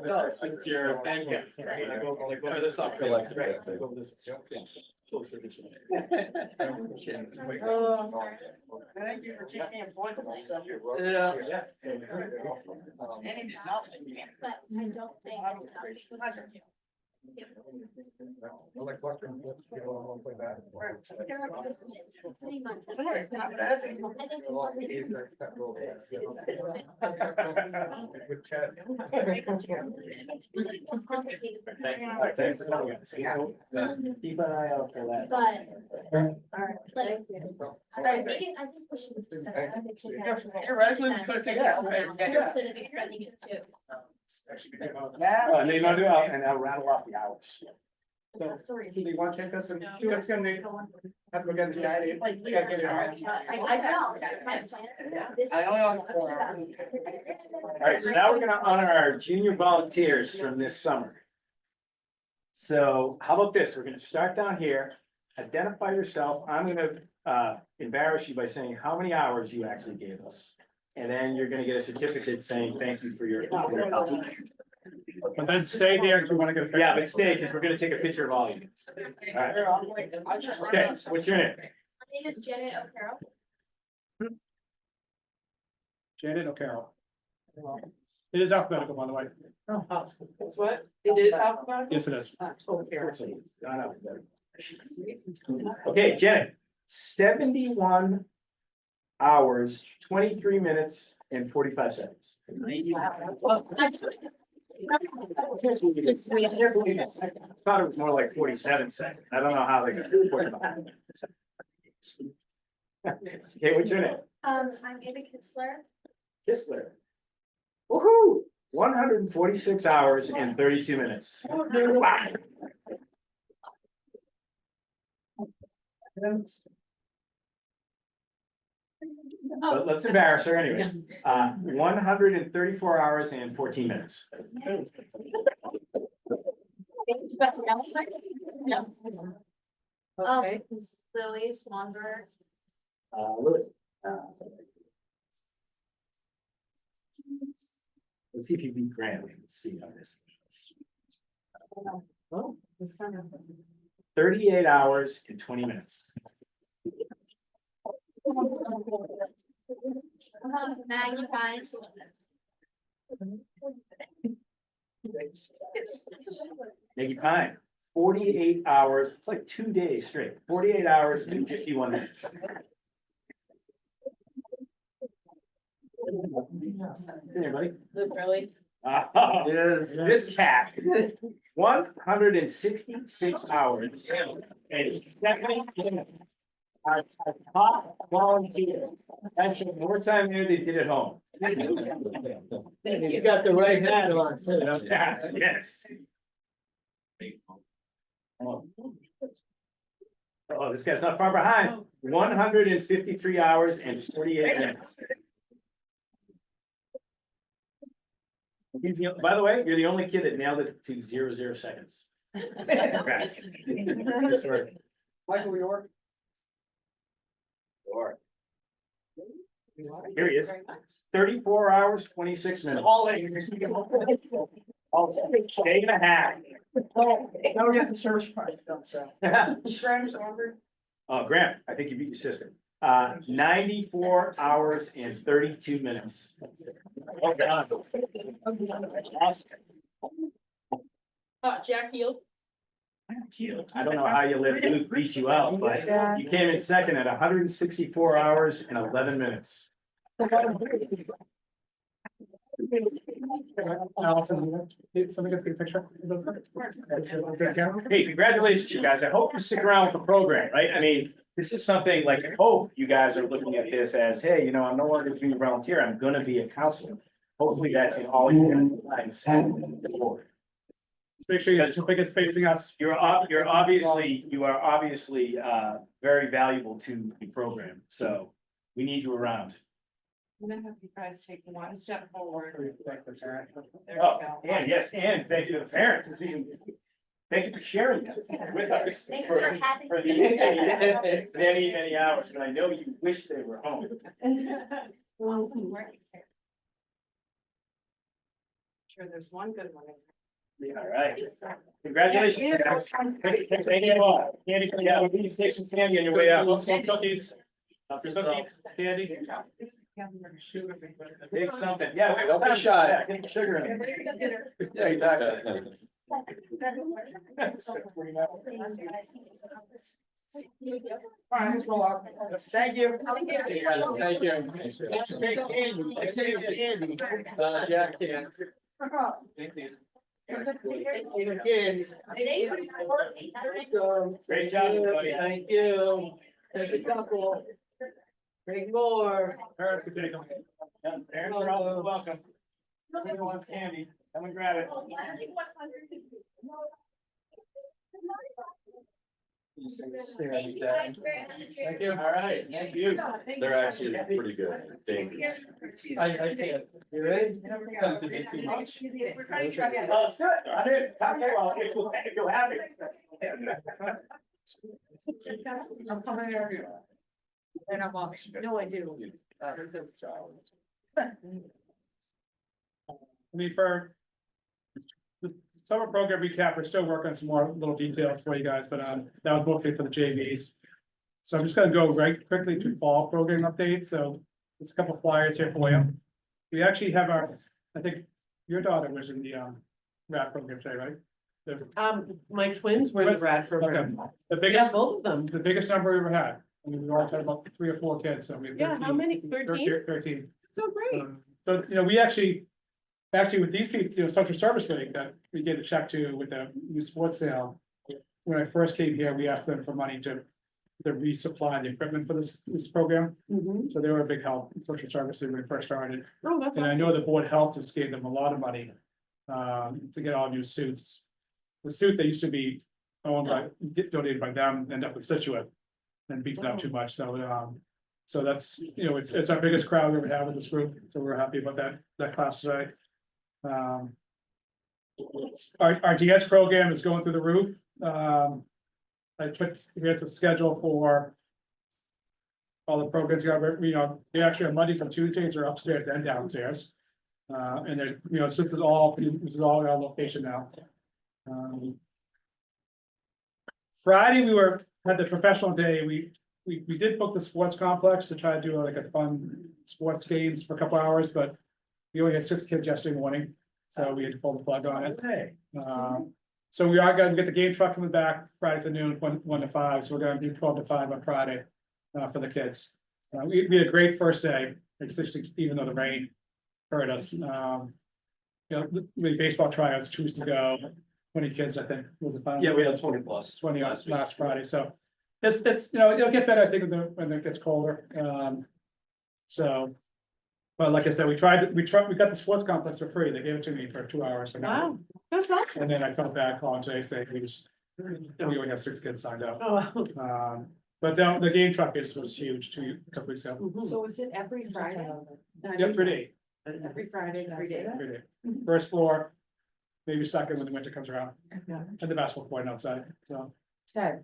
No, since you're. Or this off, you're like, right. Thank you for keeping me appointed. Yeah. But I don't think it's enough. I like watching books, you know, I'll play that. Pretty much. Good chat. Thanks for coming. Keep an eye out for that. But, like, I think we should. You're actually gonna take it. Instead of extending it to. And then I'll rattle off the hours. So, do you want to take us and do what's gonna be? Have to get the idea. I know, that's my plan. I only want 4 hours. All right, so now we're gonna honor our junior volunteers from this summer. So how about this? We're gonna start down here, identify yourself. I'm gonna embarrass you by saying how many hours you actually gave us. And then you're gonna get a certificate saying thank you for your help. But then stay here if you wanna get a picture. Yeah, but stay, because we're gonna take a picture of all of you. All right, okay, what's your name? My name is Janet O'Carroll. Janet O'Carroll. It is alphabetical, by the way. It's what? It is alphabetical? Yes, it is. Okay, Janet, 71 hours, 23 minutes and 45 seconds. Thought it was more like 47 seconds. I don't know how they got 45. Okay, what's your name? I'm Ava Kitzler. Kistler. Woohoo! 146 hours and 32 minutes. Wow. But let's embarrass her anyways. 134 hours and 14 minutes. No. Okay. Lily Swanberg. Lewis. Let's see if you beat Grant. We can see on this. 38 hours and 20 minutes. Maggie Pine. Maggie Pine, 48 hours. It's like 2 days straight. 48 hours and 51 minutes. Come here, buddy. Luke, really? This cat, 166 hours and 70 minutes. Our top volunteer. That's more time here than they did at home. You got the right hat on, too. Yeah, yes. Oh, this guy's not far behind. 153 hours and 48 minutes. By the way, you're the only kid that nailed it to 0 seconds. Congrats. Nice work. Michael York. Here he is. 34 hours, 26 minutes. Day and a half. Now we got the service part done, so. Oh, Graham, I think you beat your sister. 94 hours and 32 minutes. Well done. Awesome. Jack Hill. I don't know how you let Luke beat you out, but you came in second at 164 hours and 11 minutes. Allison, somebody get the picture? Hey, congratulations, you guys. I hope you stick around with the program, right? I mean, this is something like, I hope you guys are looking at this as, hey, you know, I'm no longer being a volunteer, I'm gonna be a counselor. Hopefully that's in all your lives. Let's make sure you're biggest facing us. You are obviously very valuable to the program, so we need you around. I'm gonna have you guys take one step forward. There we Oh, go. and yes, and thank you to the parents. It's even Thank you for sharing that with us. Thanks for having For me. many, many hours, but I know you wish they were home. Awesome work, sir. Sure, there's one good one. All right, congratulations. guys. Thank you all. Candy, yeah, we need to take some candy on your way out. Some cookies. Cookies, candy. Take something, yeah, wait, don't be shy. Yeah, get the sugar in it. Yeah, exactly. Thanks a lot. Thank you. Thank you. Thank you. That's great candy. I take the candy. Jack can. Thank you. Kids. Great job, everybody. Thank you. Take a couple. Bring more. Parents can take them. Yeah, parents are also welcome. Everyone wants candy. Come and grab it. Thank you guys very much. Thank you. All right, thank you. They're actually pretty good. Thank you. I can't. You ready? Come to me too much. Oh, it's good. I did. Okay, well, you'll have it. I'm coming here. And I'm off. No, I do. I mean, for the summer program recap, we're still working on some more little details for you guys, but that was mostly for the JVs. So I'm just gonna go right quickly to fall program update, so there's a couple flyers here for you. We actually have I think your daughter was in the RAD program today, right? My twins were in the RAD program. The Yeah, biggest, both of them. the biggest number we ever had. I mean, we always had about 3 or 4 kids, so we have Yeah, how 13 many? 13? 13. So great. So, you know, we actually with these people, you know, social service league that we gave a check to with the new sports sale. When I first came here, we asked them for money to resupply the equipment for this program. Mhm. So they were a big help, social services when we first started. Oh, that's And I awesome. know the board of health just gave them a lot of money to get all new suits. The suit that used to be owned by, donated by them, end up with Situate and beaten up too much. So that's, you know, it's our biggest crowd we ever had with this group. So we're happy about that class today. Our DS program is going through the roof. We had a schedule for all the programs, you know, they actually on Mondays and Tuesdays are upstairs and downstairs. And then, you know, this is all our location now. Friday, we had the professional day, we did book the sports complex to try to do like a fun sports games for a couple hours, but we only had 6 kids yesterday morning, so we had to pull the plug on it. So we are gonna get the game truck coming back Friday afternoon, 1 to 5, so we're gonna do 12 to 5 on Friday, for the kids. We had a great first day, like 60, even though the rain hurt us. You know, the baseball tryouts 2 weeks ago, 20 kids, I think, was the final. Yeah, we had 20 plus. 20 last week. last Friday, so it's, you know, it'll get better, I think, when it gets colder, so. But like I said, we got the sports complex for free, they gave it to me for 2 hours. for now. Wow, that's awesome. And then I felt bad calling today saying we only have 6 kids signed up, Oh, but the game truck was huge a couple weeks ago. wow. So is it every Friday? Yeah, 3 days, Every Friday, 3 days? 3 days, first floor, maybe second when the winter comes around, and the basketball court outside, so. Ted,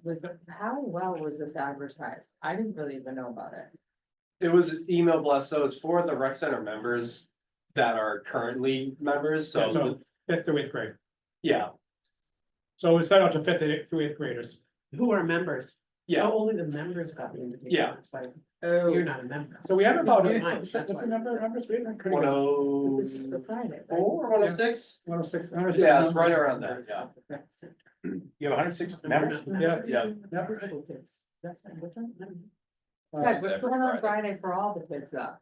how well was this advertised? I didn't really even know about it. It was email blast, so it's for the rec center members that are currently members, Yeah, so, so 5th through 8th grade, yeah, so it's set out to 5th through 8th graders. Who are members? yeah, Oh, only the members got the invitation. Yeah. That's why Oh, you're not a member. So we have about, Never a- mind, what's that's the why. number of members? We have one pretty good. oh this is for Friday, right? four, 106? 106. Yeah, it's right around there, yeah. You have 106 members? Yeah. Yeah. Yeah. That's not different. Uh, Ted, what's going on Friday for all the kids though?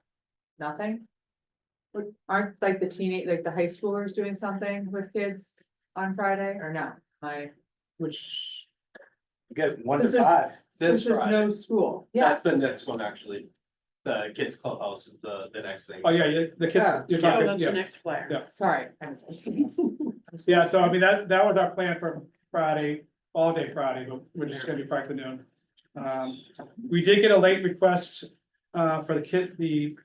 Nothing? Aren't like the high schoolers doing something with kids on Friday or no? Which, You get 1 to Since there's- 5. This Since there's Friday, no school, yeah, that's the next one, actually. The kids clubhouse is the next thing. oh yeah, the kids, Yeah. you're Oh, talking, that's the yeah, next flyer. Yeah. sorry. yeah, so I mean, that was our plan for Friday, all day Friday, but we're just gonna do Friday afternoon. We did get a late request, for the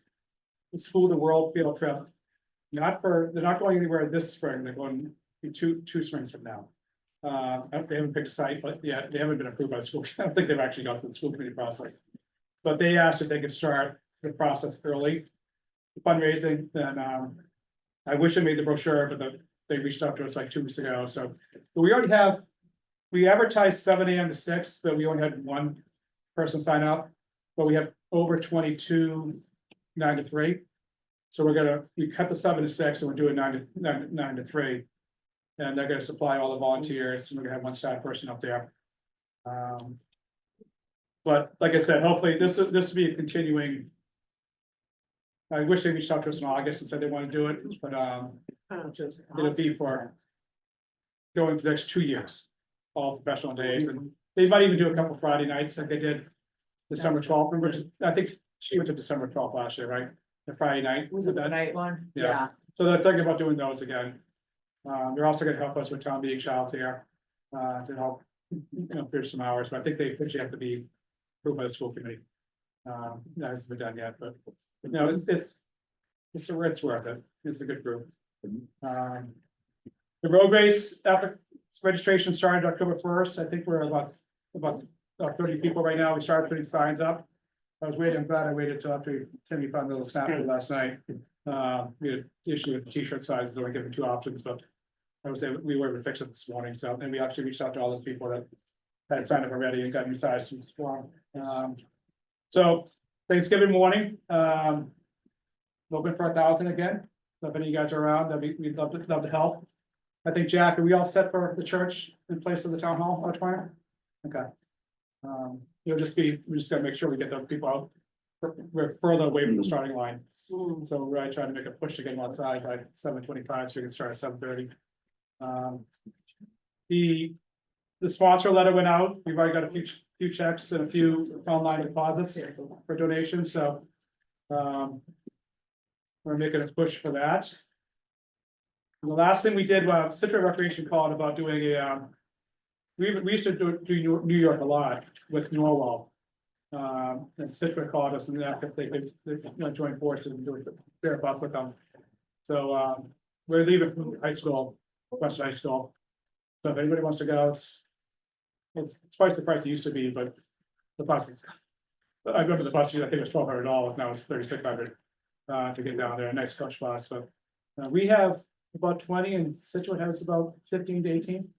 School of the World field trip. They're not going anywhere this spring, they're going to two springs from now. They haven't picked a site, but yeah, they haven't been approved by the school. I don't think they've actually gone through the school committee process. But they asked if they could start the process early. Fundraising, then, I wish I made the brochure, but they reached out to us like 2 weeks ago, so. But we already have, we advertised 7 AM to 6, but we only had one person sign up. But we have over 22, 9 to 3. So we cut the 7 to 6 and we're doing 9 to 3. And they're gonna supply all the volunteers, and we're gonna have one staff person up there. But like I said, hopefully this will be a continuing. I wish they reached out to us in August and said they want to do it, but it'll be for going for the next 2 years, all professional days, and they might even do a couple Friday nights like they did December 12th. Remember, I think she went to December 12th last year, right? The Friday night. Was it the night one? Yeah. So they're thinking about doing those again. They're also gonna help us with town meeting childcare, to help, finish some hours, but I think they officially have to be approved by the school committee. That hasn't been done yet, but, it's worth it. It's a good group. The road race, registration started October 1st. I think we're about 30 people right now. We started putting signs up. I'm glad I waited till after Timmy found a little snap last night. We had issue with the t-shirt sizes, only given 2 options, but we were able to fix it this morning, so, and we actually reached out to all those people that had signed up already and got new sizes for them. So Thanksgiving morning, looking for 1,000 again. So if any of you guys are around, we'd love to help. I think, Jack, are we all set for the church in place of the town hall auditorium? Okay. We just gotta make sure we get those people out. We're further away from the starting line. So we're really trying to make a push to get them outside by 7:25, so we can start at 7:30. The sponsor letter went out. We've already got a few checks and a few online deposits for donations, so. We're making a push for that. And the last thing we did, Situate Recreation called about doing we used to do New York a lot with Norwell. And Situate called us and asked if they could, join forces and do it, pair up with them. So, we're leaving from high school, West High School. So if anybody wants to go, it's twice the price it used to be, but the bus is. I go to the bus, I think it was $1,200, now it's $3,600 to get down there, a nice coach bus, but we have about 20 and Situate has about 15 to 18.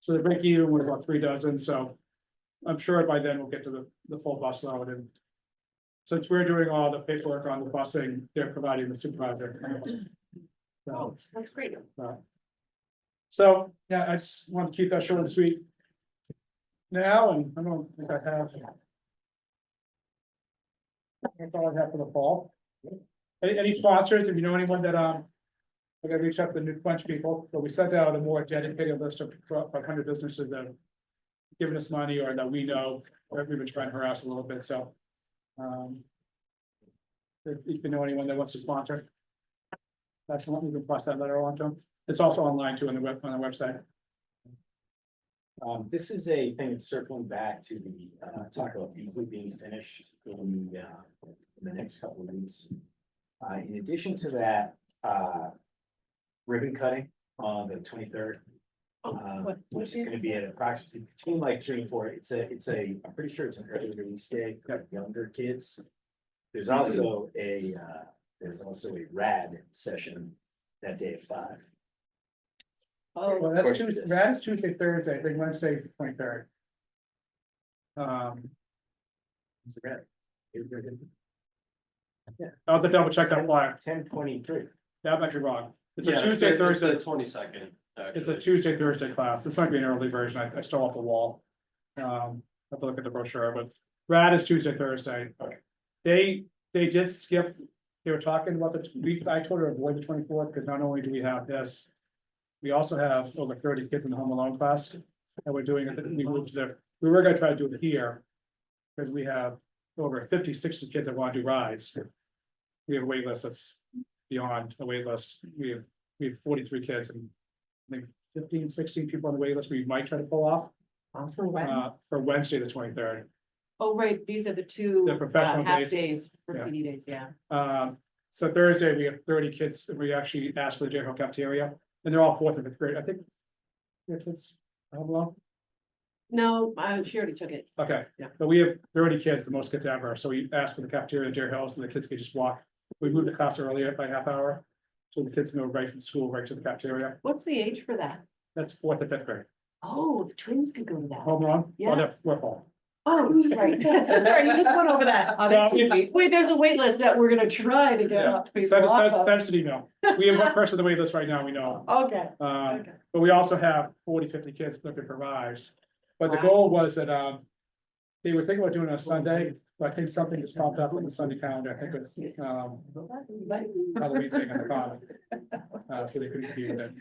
So they break even with about 3 dozen, so I'm sure by then we'll get to the full bus load, and since we're doing all the paperwork on the busing, they're providing the supervisor. So, That's great. so, yeah, I just want to keep that short and sweet now, and I don't think I have. That's all I have for the fall. Any sponsors, if you know anyone that, I gotta reach out to the new bunch of people, but we sent out a more dedicated list of 100 businesses that have given us money or that we know, or we've been trying to harass a little bit, so. If you know anyone that wants to sponsor. That's one, we can pass that letter on to them. It's also online too on the website. This is a thing that's circling back to the, talk about Beasley being finished in the next couple of weeks. In addition to that, ribbon cutting on the 23rd. Which is gonna be at approximately between like 3 and 4. It's I'm pretty sure it's an early release day for younger kids. There's also a rad session that day at 5. Well, that's Tuesday, that is Tuesday, Thursday, I think Wednesday is the 23rd. It's rad. Yeah, I'll have to double check that flyer. 10:23. That might be wrong. It's a Yeah, Tuesday, Thursday. 22nd. It's a Tuesday, Thursday class. This might be an early version. I stole off the wall. Have to look at the brochure, but rad is Tuesday, Thursday. Okay. They did skip. They were talking about I told her to avoid the 24th, because not only do we have this. We also have over 30 kids in the home alone class. And we're doing it, we were gonna try to do it here. Because we have over 50, 60 kids that want to do rides. We have a wait list that's beyond a wait list. We have 43 kids and I think 15, 16 people on the wait list we might try to pull off. For when? For Wednesday, the 23rd. Oh, right, these are the two The professional half days. days for Yeah. PD days, yeah. So Thursday, we have 30 kids, and we actually asked for the general cafeteria, and they're all 4th and 5th grade, I think. Their kids, How long? No, she already took it. Okay, Yeah. but we have 30 kids, the most kids ever, so we asked for the cafeteria at Deer Hill, so the kids could just walk. We moved the class earlier by half hour, so the kids can go right from school, right to the cafeteria. What's the age for that? That's 4th to 5th grade. Oh, the twins could go to that. Home run? Yeah. Well, they're- we're full. Oh, right. That's right, you just went over that. Well, we- Wait, there's a wait list that we're gonna try to get Yeah. up. to Send us, people send off us, of. send us an email. We have one person on the wait list right now, we know. Okay, Okay. But we also have 40, 50 kids looking for rides. But the Wow. goal was that, they were thinking about doing it on Sunday, but I think something just popped up on the Sunday calendar. I think it's, Halloween thing on the bottom. So they couldn't be with it.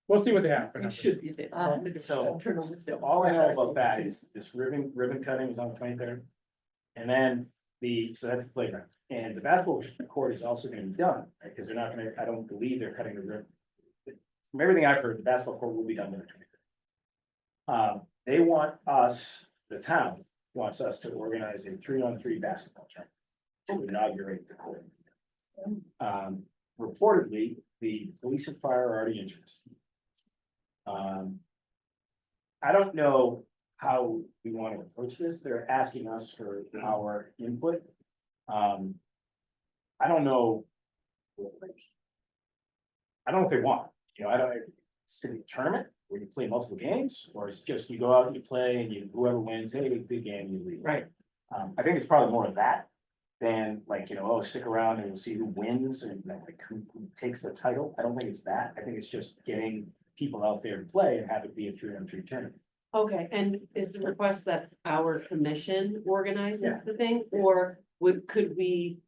We'll see what they have. for you numbers. should be there. So, Turn on the stove. all I know about that is this ribbon cutting is on the 23rd. And then so that's the playground, and the basketball court is also gonna be done, right, because they're not gonna, I don't believe they're cutting the ribbon. From everything I've heard, the basketball court will be done by the 23rd. They want us, the town wants us to organize a 3-on-3 basketball tournament to inaugurate the court. Reportedly, the police and fire are already interested. I don't know how we want to approach this. They're asking us for our input. I don't know. I don't know what they want, I don't, it's gonna be a tournament where you play multiple games, or it's just you go out and you play and whoever wins, hey, good game, you leave. Right. I think it's probably more of that than like, oh, stick around and we'll see who wins and like who takes the title. I don't think it's that. I think it's just getting people out there to play and have it be a 3-on-3 tournament. Okay, and is the request that our commission organizes Yeah. the thing, or could we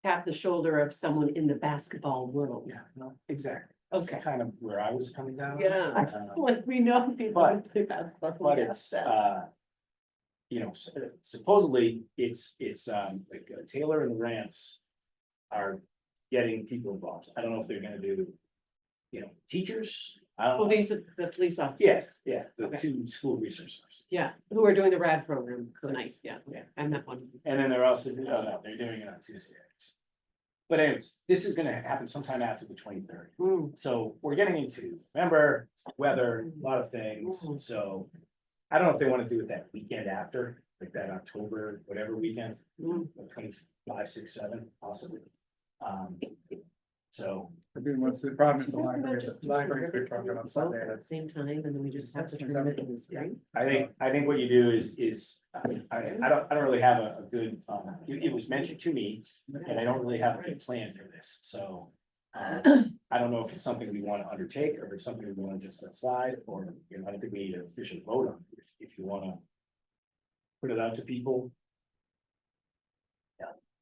tap the shoulder of someone in the basketball world? Yeah, no, exactly. That's Okay. kind of where I was coming down. Yeah, like we know people but- who do basketball. But it's, supposedly it's, like Taylor and Rance are getting people involved. I don't know if they're gonna do, teachers. I don't Well, know. these are the police officers. Yes, yeah, the Okay. 2 school resource officers. Yeah, who are doing the RAD program tonight, yeah, I met one. And then they're also, no, they're doing it on Tuesday. But anyways, this is gonna happen sometime after the 23rd. Mm, So we're getting into November, weather, a lot of things, so. I don't know if they wanna do it that weekend after, like that October, whatever weekend, mm. 25, 6, 7, possibly. So, The problem is the We're gonna library, just the do library's everything big program on both Sunday. At the same time, and then we just have to turn it in the spring. I think what you do is, I don't really have a good, it was mentioned to me, and I don't really have a good plan for this, so. I don't know if it's something we wanna undertake, or if it's something we wanna just set aside, or, I don't think we need an official vote on, it, if you wanna. Put it out to people.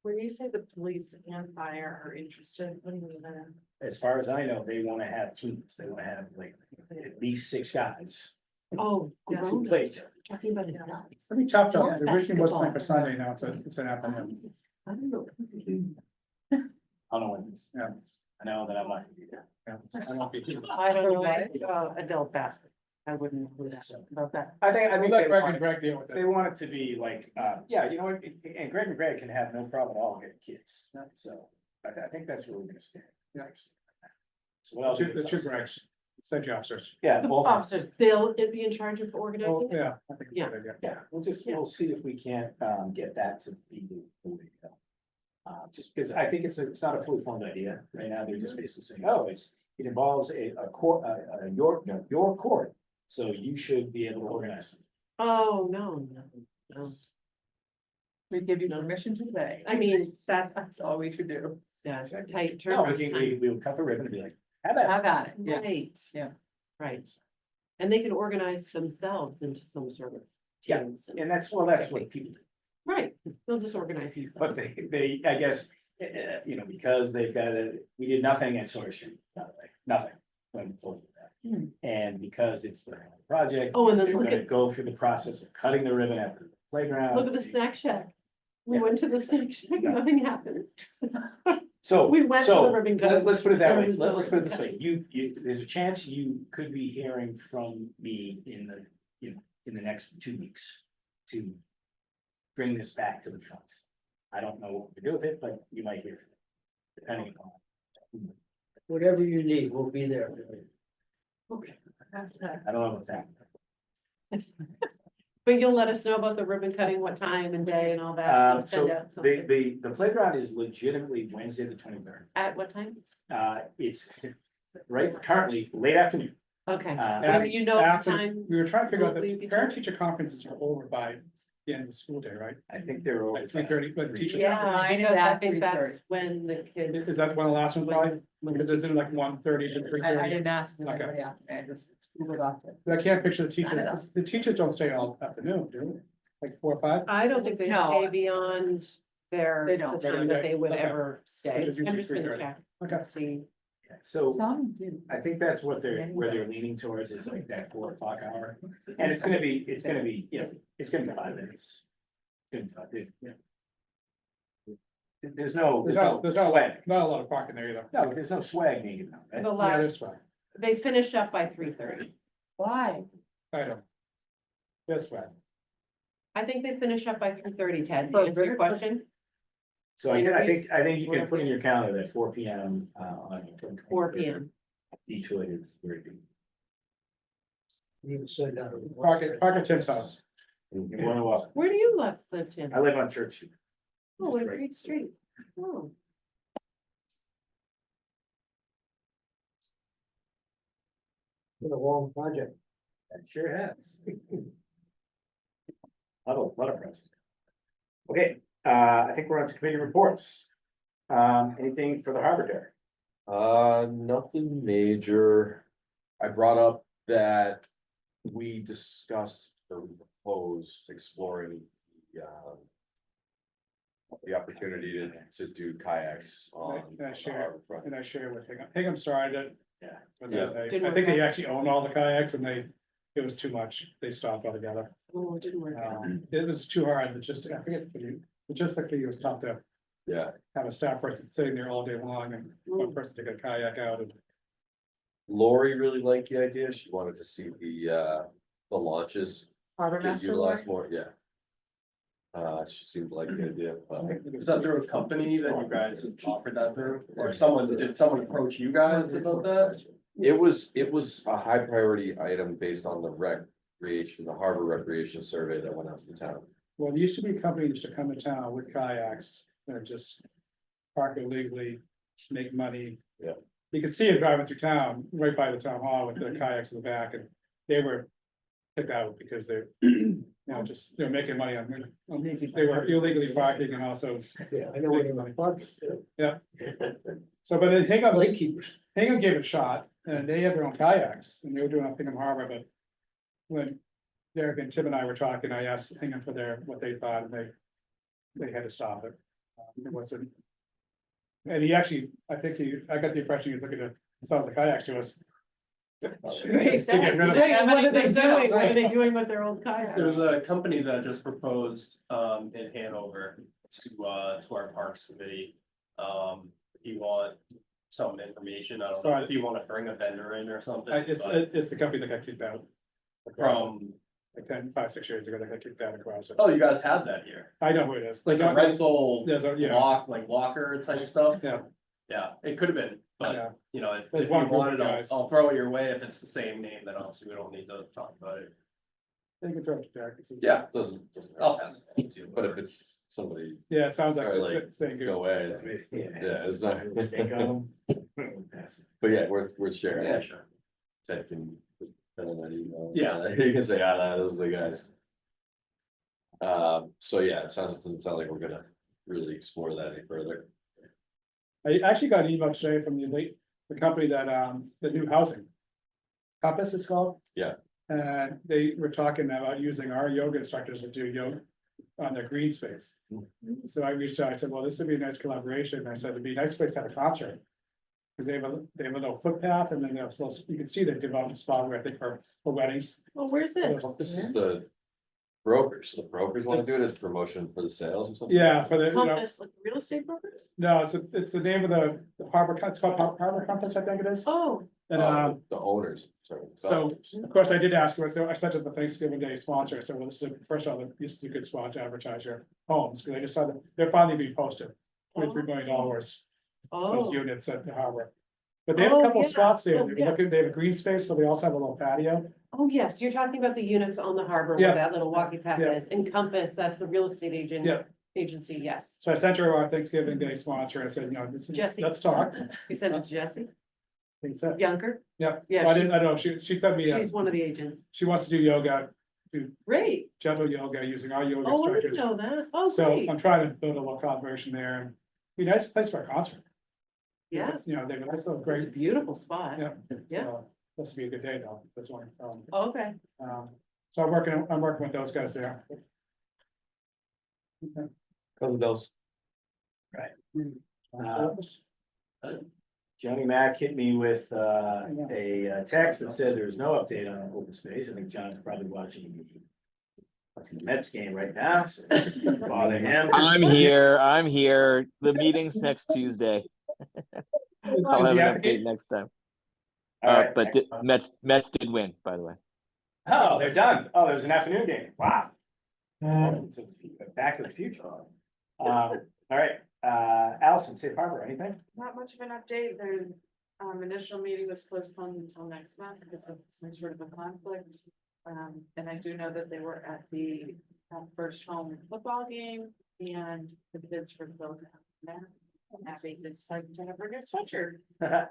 When you say the police and fire are interested, what do you mean by that? As far as I know, they wanna have teams, they wanna have like at least 6 guys. Oh, To grown play. ups. Talking about adults. Let me chop up. The Not original was planned for basketball. Sunday, now it's an afternoon. I don't know. I don't know when it's. Yeah. I know that I'm not gonna be there. Yeah. I won't be here. I don't know, adult basketball. I wouldn't know that about that. I think We'll they let Greg want and Greg deal with they it. want it to be like, yeah, and Greg and Greg can have no problem at all getting kids, so I think that's where we're gonna stand. Yeah. So what I'll do The two is, Gregs, safety officers. yeah, The both, officers, they'll be in charge of Oh, organizing it? yeah. I think it's a good idea. yeah, we'll see if we can't, get that to be the way to go. Just because I think it's not a fully formed idea, right now, they're just basically saying, oh, it involves a court, your court, so you should be able to organize them. Oh, no. We give you permission to play. I mean, That's all we should do. yeah, tight No, turnaround we'll cut the ribbon and be like, have that. Have at it, time. yeah. Right. Yeah. Right. And they can organize themselves into some sort of Yeah, teams. And that's what people do. Right, they'll just organize But themselves. they, I guess, because they've got we did nothing at Sawyer Street, by the way, nothing. When over that. And because it's the project. Oh, and then we're look gonna at, go through the process of cutting the ribbon at the playground. look at the snack shack. We Yeah. went to the snack shack, Yeah. nothing happened. So, We went to the ribbon cutting. let's put it that There way, was no let's put it this ribbon way, there's a chance you could be hearing from me in the next 2 weeks. To bring this back to the front. I don't know what to do with it, but you might hear from me, depending upon. Whatever you need, we'll be there. Okay. That's I don't know about that. But you'll let us know about the ribbon cutting, what time and day and all that. You'll send So out something. the playground is legitimately Wednesday, the 23rd. At what time? It's right currently late afternoon. Okay, Uh, do you know the After- time? We were trying to figure out Will we that be parent teacher conferences are over by the end of the school day, right? I think they're over. Like 3:30, but teachers. Yeah, Mine is because I at think 3:30. that's when the kids. Is that one of the last ones probably? when the Because it's in like 1:30 to I 3:30. didn't ask Okay. anybody after, I just Googled off it. I can't picture the Set it teachers, up. the teachers don't stay all afternoon, do they? Like 4 or 5? I don't think they No. stay beyond their, They the don't. time that they would Okay. ever stay. It's usually I'm just gonna 3:30. check. Okay. and See, So Some do. I think that's what where they're leaning towards is like that 4 o'clock hour. And it's gonna be, you know, it's gonna be 5 minutes. It's gonna be 5, yeah. There's no There's not swag. not a lot of parking there either. No, there's no swag needed now, right? the Yeah, there's last, swag. they finish up by 3:30. Why? I don't. There's swag. I think they finish up by 3:30, Ted, to For answer your ribbon- question, So I think you can put in your calendar that 4 PM on. 4 PM. Detroit is very good. You said that. Park at Tim's house. You wanna, Where do you live, Tim? I live on Church Street. Oh, what a Right. great street. Oh, Been a long project. It sure has. Lot of projects. Okay, I think we're on to committee reports. Anything for the Harbor Day? Nothing major. I brought up that we discussed or proposed exploring the opportunity to do kayaks on. And I the share, harbor front. and I share with Hingham. Hingham started it. Yeah. But Yeah. then they, Didn't I think work they out. actually own all the kayaks and it was too much. They stopped altogether. oh, it didn't work out. It was too hard. I forget, logistically, it was tough to Yeah, have a staff person sitting there all day long and one person to get a kayak out and. Lori really liked the idea. She wanted to see the launches Harbor get Master utilized Lord? more, yeah. She seemed to like the idea, Is that through a company that you guys offered that through, or did someone approach you guys about that? it was a high priority item based on the the harbor recreation survey that went out to the town. Well, there used to be companies to come to town with kayaks and just park illegally, make money. Yeah. You could see it driving through town, right by the town hall with their kayaks in the back, and they were kicked out because they're, they're making money on, they were illegally parking and also. Yeah, I know where you're parking. Yeah. So, but then Hingham Lake keepers. gave it a shot, and they have their own kayaks, and they were doing it on Hingham Harbor, but. When Derek and Tim and I were talking, I asked Hingham for what they thought, and they had to stop it. It wasn't. And he actually, I got the impression he was looking to sell the kayaks to us. Great. To get rid of Hey, what are they Right. doing? What are they doing with their old kayaks? There was a company that just proposed in Hanover to our Parks Committee. If you want some information, I don't know if you want to bring a vendor in or something. but It's the company that got kicked out. From, Like 5-6 years ago, they got kicked out across it. oh, you guys had that here, I know who it is. like a rental Yeah, locker type stuff. yeah, Yeah, it could have been, but yeah. you know, if There's you one group of wanted, guys. I'll throw it your way. If it's the same name, then obviously we don't need to talk about it. They can throw it to Derek. and see. Yeah. Doesn't hurt. I'll pass it to you. But if it's somebody, Yeah, it sounds like Or it's saying good. go away, yeah, it's not. Mistake on them. But yeah, worth sharing. Yeah, sure. Ted can put in that email. Yeah. You can say, those are the guys. So yeah, doesn't sound like we're gonna really explore that any further. I actually got an email today from the company that, the new housing. Compass is called. Yeah. And they were talking about using our yoga instructors to do yoga on their green space. So I reached out, I said, well, this would be a nice collaboration. I said, it'd be a nice place to have a concert. Cause they have a little footpath and then there's little, you can see they developed a spot where I think for weddings. Oh, where's this? This is the brokers, the brokers wanna do it as promotion for the sales or something? Yeah, for the, Compass, like real estate brokers? no, it's the name of the harbor, it's called Harbor Compass, I think it is. Oh, And, The owners, sorry. so, of course, I did ask, so I sent it the Thanksgiving Day sponsor, I said, well, this is, first of all, this is a good spot to advertise your homes, because I just saw that they're finally being posted. $3 million, those oh, units at the harbor. But they have a Oh, couple yeah. spots there. Oh, If you yeah. look at- They have a green space, but they also have a little patio. Oh, yes, you're talking about the units on the harbor Yeah. where that little walking path Yeah. is. Encompass, that's a real estate agent. Yeah. Agency, yes. So I sent her our Thanksgiving Day sponsor. I said, you know, this is, Jesse. let's talk. You sent it to Jesse He said, Younger? yeah, Yeah, I didn't, she's- I know, she sent me, She's one of the agents. she wants to do yoga, Great. gentle yoga using our yoga Oh, I didn't instructors. know that. Oh, So great. I'm trying to build a little collaboration there and be a nice place for a concert. Yeah, It's, you know, they have a nice little it's a great, beautiful spot. yeah. Yeah. So, This will be a good day though, this one. Okay. So I'm working with those guys there. Okay. Come Bills. Johnny Mac hit me with a text that said there was no update on open space. I think John's probably watching the Mets game right now, so bother him. I'm here. The meeting's next Tuesday. I'll have an update next time. All right. But Mets did win, by the way. Oh, they're done. Oh, there was an afternoon game. Wow. Back to the future. All right, Allison, safe harbor, anything? Not much of an update. Their initial meeting was postponed until next month because of some sort of a conflict. And I do know that they were at the first home football game and the bids for both. I'm happy to decide to have a new sweatshirt.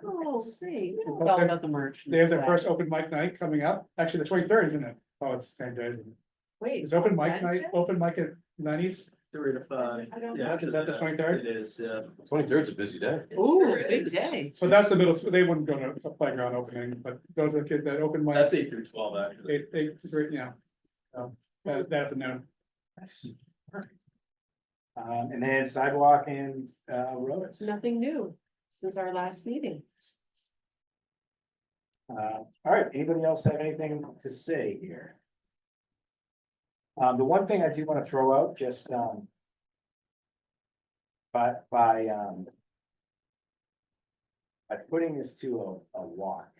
Oh, great. It's all about the merch. and They have their swag. first open mic night coming up, actually the 23rd, isn't it? Oh, it's the same day, isn't it? Wait. It's open mic night, Wednesday? open mic at Lenny's. 3 to 5. I don't Yeah, know. Is that the 23rd? It is, yeah. 23rd's a busy day. Ooh, There big is. day. But that's the middle school, they wouldn't go to a playground opening, but those are the kids that open mic. That's 8 through 12, actually. Yeah. That afternoon. Nice. Perfect. And then sidewalk and roads. Nothing new since our last meeting. All right, anybody else have anything to say here? The one thing I do want to throw out, just by putting this to a walk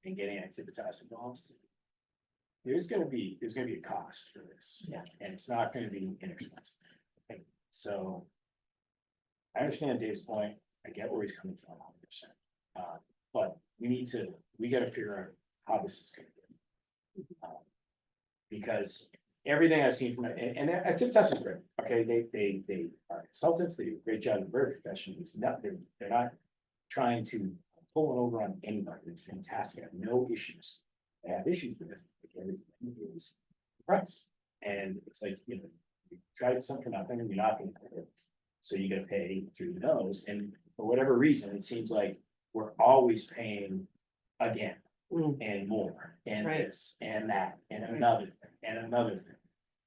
and getting Activitas involved, there's gonna be a cost for this. Yeah. And it's not gonna be inexpensive. Okay, so I understand Dave's point. I get where he's coming from 100%. But we gotta figure out how this is gonna go. Because everything I've seen from it, and Activitas is great, okay, they are consultants, they do a great job, they're very professional, they're not trying to pull it over on anybody, it's fantastic, I have no issues. I have issues with, like, everything is the price, and it's like, you know, you try something for nothing and you're not gonna pay it. So you gotta pay through the nose, and for whatever reason, it seems like we're always paying again. And more, and Right. this, and that, and another thing, and another thing.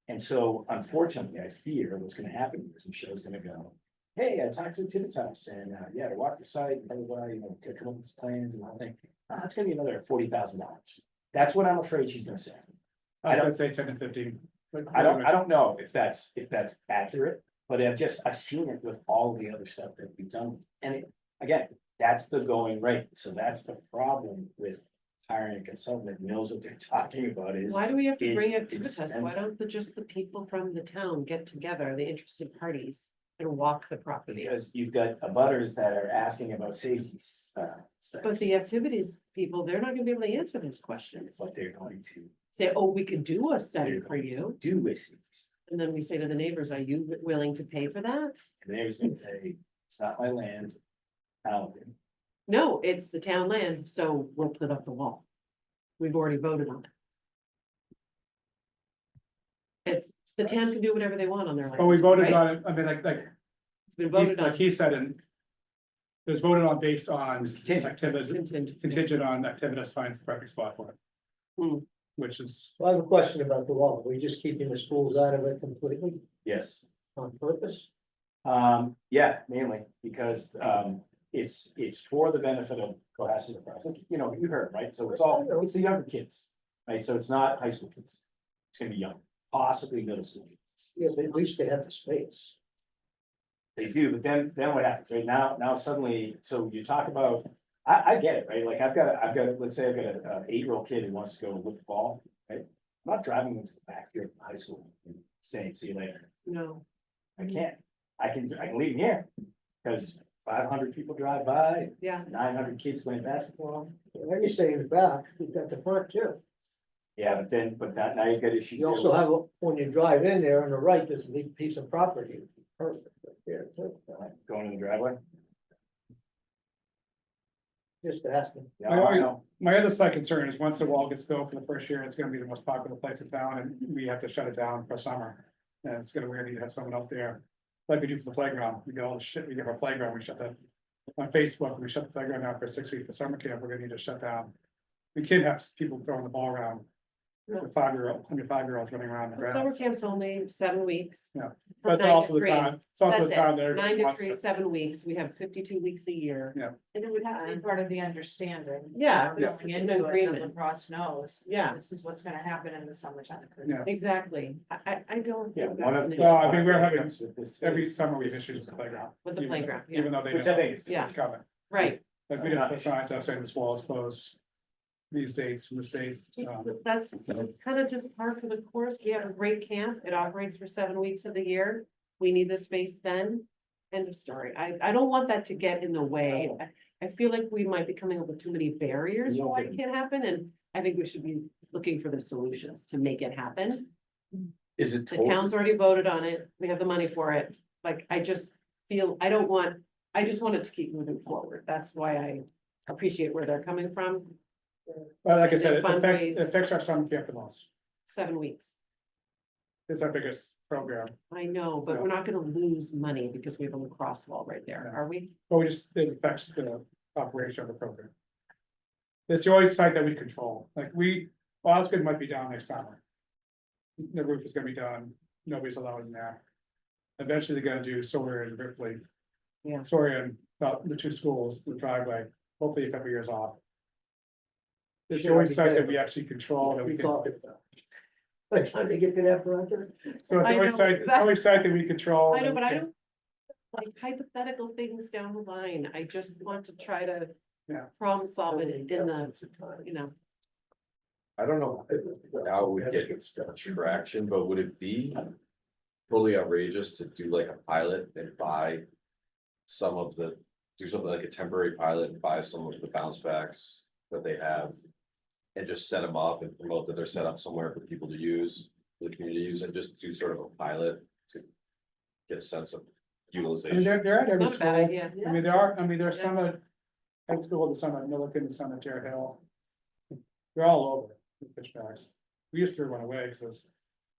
And so unfortunately, I fear what's gonna happen is Michelle's gonna go, hey, I talked to Activitas and, yeah, to walk the site, blah, blah, blah, you know, to come up with these plans and all that. It's gonna be another $40,000. That's what I'm afraid she's gonna say. I was gonna say 10 and 15. I don't know if that's accurate, but I've seen it with all the other stuff that we've done. And again, that's the going rate. So that's the problem with hiring a consultant that knows what they're talking about is. Why do we have to bring it it's to us? Why expensive. don't just the people from the town get together, the interested parties, and walk the property? Because you've got abutters that are asking about safety stuff. But the activities people, they're not gonna be able to answer those questions. What they're going to. Say, oh, we could do a study they're for going to you. Do with safety. And then we say to the neighbors, are you willing to pay for that? And they're just gonna say, it's not my land. I'll do. No, it's the town land, so we'll put up the wall. We've already voted on it. It's, the town can do whatever they want on their land. But we voted right? on it, I mean, like, It's been voted like on. he said, and it was voted on based on contingent. activities, Contingent. contingent on Activitas finds the perfect spot for it. Hmm. Which is, So I have a question about the wall. Are we just keeping the schools out of it completely Yes. on purpose? Yeah, mainly because it's for the benefit of Cohasset Press. You know, you heard, right? So it's the younger kids, right? So it's not high school kids. It's gonna be young, possibly middle school kids. Yeah, but at least they have the space. They do, but then what happens, right? Now suddenly, so you talk about, I get it, right? Like I've got, let's say I've got a 8-year-old kid who wants to go with the ball, right? I'm not driving them to the backfield of high school and saying, see you later. No, I can't. I can leave him here. Because 500 people drive by. Yeah. 900 kids playing basketball. When you say in the back, you've got the front too. Yeah, but that, now you've got issues. You there also with- have, when you drive in there on the right, there's a big piece of property. Perfect. right there, too. Going in the driveway. Just asking. Yeah, I know. My other slight concern is once the wall gets built for the first year, it's gonna be the most popular place in town and we have to shut it down for summer. And it's gonna, we're gonna need to have someone up there, like we do for the playground. We get all the shit, we give our playground, we shut the. On Facebook, we shut the playground down for 6 weeks for summer camp, we're gonna need to shut down. We can't have people throwing the ball around. With 5-year-olds running around the Summer grass. camp's only 7 weeks. Yeah. from But it's 9 to also the 3. time, it's also That's the time it. that. everybody 9 to wants 3, 7 weeks. We have 52 weeks a year. Yeah. And it would have to be part of the understanding. Yeah, Yeah. Going an into it, agreement. that lacrosse knows. Yeah. This is what's gonna happen in the summertime. Yeah. Exactly. I don't. Yeah, think one that's of. an Well, I mean, we're one of the having- issues with this Every is- summer we have issues with the playground. With the even- playground, yeah. Even though they Which know I think is. Yeah. it's coming. Right. Like we didn't put signs up saying this wall is closed. These dates from the state. That's kind of just par for the course. We have a great camp. It operates for 7 weeks of the year. We need the space then. End of story. I don't want that to get in the way. I feel like we might be coming up with too many barriers for why it can't happen, and I think we should be looking for the solutions to make it happen. Is it The total? town's already voted on it. We have the money for it. Like, I just feel, I just want it to keep moving forward. That's why I appreciate where they're coming from. But like I And said, then it fundraise. affects our summer camp the most. 7 weeks. It's our biggest program, I know, but Yeah. we're not gonna lose money because we have a lacrosse wall right there, Yeah. are we? but it affects the operation of the program. It's the only site that we control, like Osgood might be down next summer. The roof is gonna be done, nobody's allowed in there. Eventually they're gonna do Sawyer and Ripley. Yeah. Sawyer and the two schools, the driveway, hopefully a couple years off. It's the Sure, only site that because we actually control that we We can, talked about. By the time they get to that project. so it's I the only know, site, it's the that- only site that we control. I know, that but we I can- don't. Like hypothetical things down the line, I just want to try to. Yeah. Problem solve it in the, you know, I don't know how it would get traction, but would it be totally outrageous to do like a pilot and buy some of the, do something like a temporary pilot and buy some of the bounce backs that they have and just set them up and promote that they're set up somewhere for people to use, for the community to use, and just do sort of a pilot to get a sense of I mean, utilization. they're at every not a bad school. idea. I mean, there's some at high school, some at Milliken, some at Jarrett Hill. They're all over the pitchbacks. We just threw one away because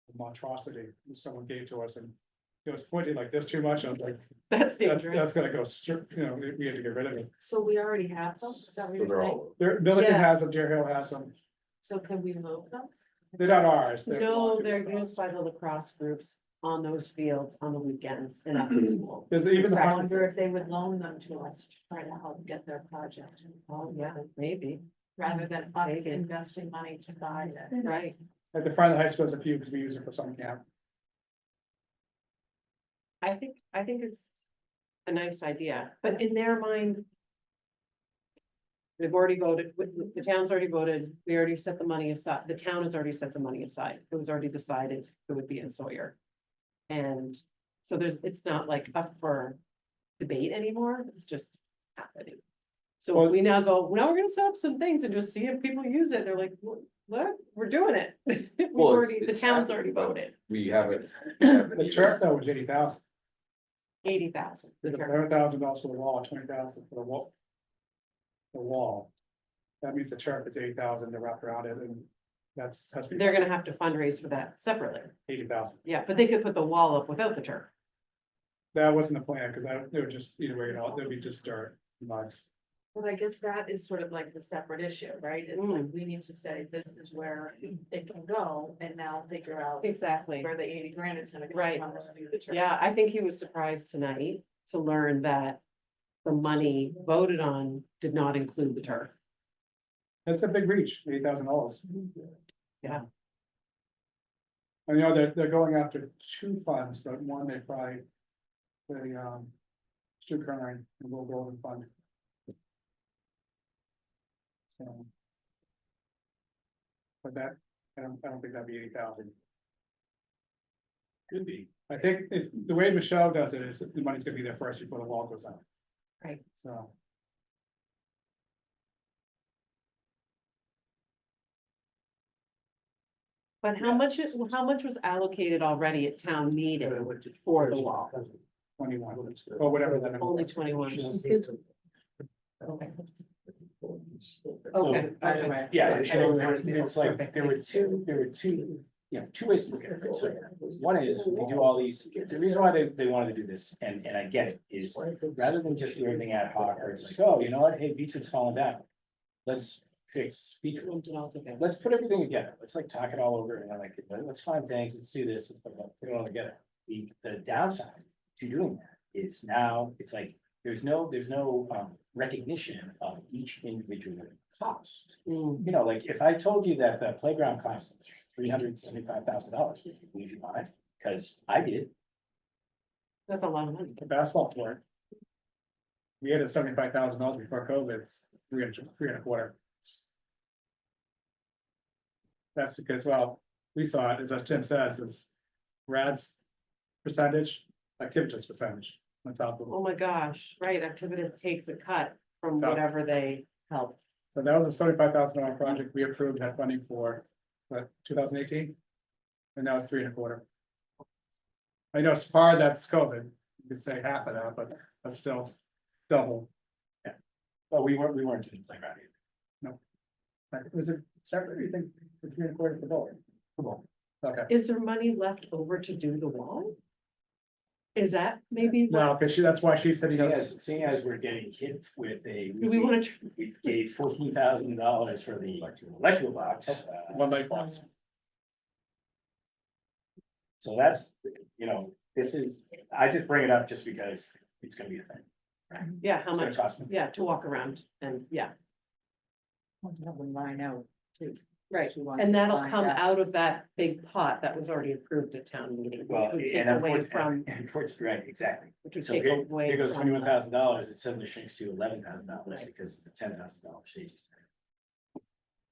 it's a monstrosity someone gave to us and it was pointed like this too much. I was like, That's that's dangerous. gonna go, we had to get rid of it. So we already have them, is that what So you're they're saying? all, Milliken Yeah. has them, Jarrett Hill has them. So can we move them? They're not ours. No, they're used by the lacrosse groups on those fields on the weekends and after school. There's even the I wonder practices. if they would loan them to us to try to help get their project. Oh, yeah, maybe, Rather than us Maybe. investing money to buy it. right. At the front of the high school, there's a few because we use it for some camp. I think it's a nice idea, but in their mind. They've already voted, the town's already voted, we already set the money aside, the town has already set the money aside, it was already decided it would be in Sawyer. And so it's not like up for debate anymore, it's just happening. So if we now go, now we're gonna set up some things and just see if people use it, they're like, what, we're doing it. We've Well, already, the it's town's already happened, but voted, we haven't. The turf though was 80,000. 80,000. There's $7,000 for the wall, 20,000 for the wall. The wall. That means the turf is 80,000 to wrap around it and has to be They're gonna have to fundraise for that separately, 80,000. yeah, but they could put the wall up without the turf. That wasn't the plan, because they would just, either way, there'd be just dirt, mud. But I guess that is sort of like the separate issue, right? It's like, we need to say, this is where it can go, and now figure out Exactly. where the 80 grand is gonna come Right. from to do the turf. Yeah, I think he was surprised tonight to learn that the money voted on did not include the turf. It's a big reach, $80,000. Yeah. I know they're going after two funds, but one they probably, the, Stu Kern and Will Golden Fund. So. But that, I don't think that'd be 80,000. Could be. I think the way Michelle does it is the money's gonna be there first before the wall goes up. Right. So. But how much was allocated already at town meeting for the wall? 21, or whatever that. number Only was. 21. Okay. Okay, by the way. Yeah, and it was like, there were two, two ways to look at it. So one is, we do all these, the reason why they wanted to do this, and I get it, is rather than just do everything ad hoc, or it's like, oh, you know what, hey, Beechwood's falling down. Let's fix Beechwood. Let's put everything together. Let's like talk it all over and like, let's find things, let's do this, let's put it all together. The downside to doing that is now, it's like, there's no recognition of each individual cost. You know, like if I told you that the playground costs $375,000, would you lose your mind? Because I did. That's a lot of money. The basketball court. We had a $75,000 before COVID, it's three and a quarter. That's because, well, we saw it, as Tim says, is Rad's percentage, activities percentage on top of it. Oh my gosh, right, Activity takes a cut from whatever they help. So that was a $75,000 project we approved, had funding for, what, 2018? And now it's three and a quarter. I know it's part, that's COVID, you could say half of that, but that's still double. Well, we weren't doing playground either. Was it separate, or you think, the three and a quarter for both? Okay, Is there money left over to do the wall? Is that maybe? no, because that's why she said he doesn't. Seeing as we're getting hit with a. Do we want to? We gave $14,000 for the electrical box. One light box. So that's, you know, this is, I just bring it up just because it's gonna be a thing. Yeah, how It's gonna much? cost me. Yeah, to walk around and, yeah, Want to have them line out too. right. She wants And to that'll find come out. out of that big pot that was already approved at town meeting. Well, Which would take and away from, unfortunately, right, exactly. which would So take here away. goes from, $21,000, it suddenly shrinks to $11,000 Right. because it's a $10,000 safety study.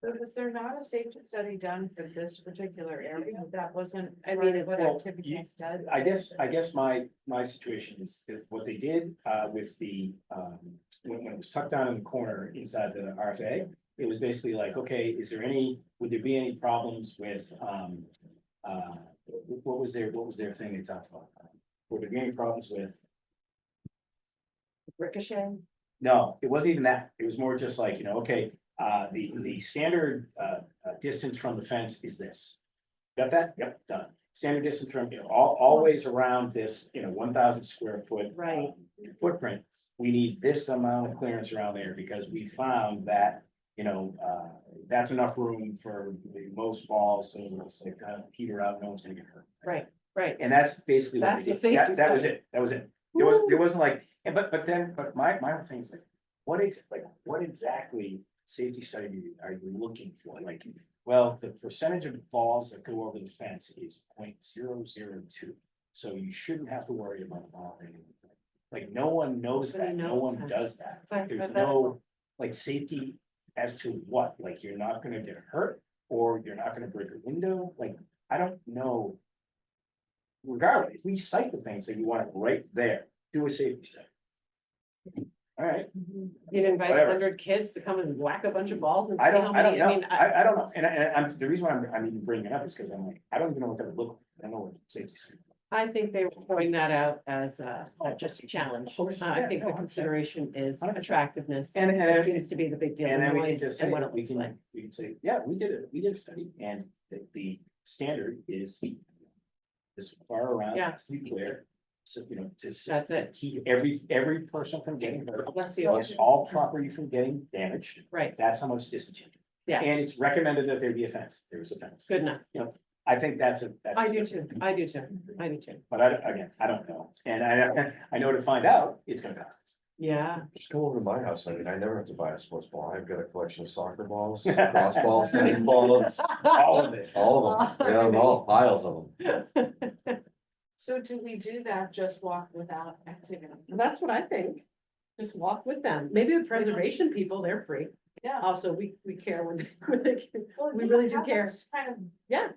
So was there not a safety study done for this particular area? That wasn't. I mean, it's- what Well, activities did? I guess my situation is that what they did with the, when it was tucked down in the corner inside the RFA, it was basically like, okay, would there be any problems with, what was their thing they talked about? Would there be any problems with? Ricochet. No, it wasn't even that. It was more just like, you know, okay, the standard distance from the fence is this. Got that? Yep, done. Standard distance from, always around this, 1,000 square foot. Right. Footprint. We need this amount of clearance around there because we found that, that's enough room for the most balls, so it's like kind of peter out, no one's gonna get hurt. Right. And that's basically what That's they the did. safety That was study. it. That was it. There wasn't like, but my whole thing is like, what exactly safety study are you looking for? Like, well, the percentage of balls that go over the fence is 0.002. So you shouldn't have to worry about the ball hitting anything. Like, no one knows Nobody that. No knows one that. does that. It's like There's hypothetical. no, like, safety as to what, like, you're not gonna get hurt or you're not gonna break a window. Like, I don't know. Regardless, if we cite the things that you want it right there, do a safety study. All right, You'd invite Whatever. 100 kids to come and whack a bunch of balls and see I how don't many, I know, mean, I don't know, and I'm, the reason why I'm even bringing it up is because I'm like, I don't even know what that would look like, I don't know what safety study. I think they were throwing that out as just a challenge. I think the Yeah, no, consideration is 100%. attractiveness. And- It seems to be the big deal. And then we can noise just and say, what it we looks like. can say, yeah, we did a study, and the standard is this far around, Yeah. has to be clear. So, to. That's it. Keep every person from getting hurt, Bless you. and all property from getting damaged, Right, that's how much distance you need. And yes, it's recommended that there be a fence, there was a fence. good enough. I think that's. I do too, I do too. But I don't know, and I know to find out, it's gonna cost us. Yeah, Just come over to my house. I mean, I never have to buy a sports ball. I've got a collection of soccer balls, cross balls, tennis balls, All of it. all of them. Yeah, all piles of them. So do we do that, just walk without activity? that's what I think. Just walk with them. Maybe the preservation people, they're free. Yeah. Also, we care when they, Well, we you really know, do care. that's Kind of, Yeah.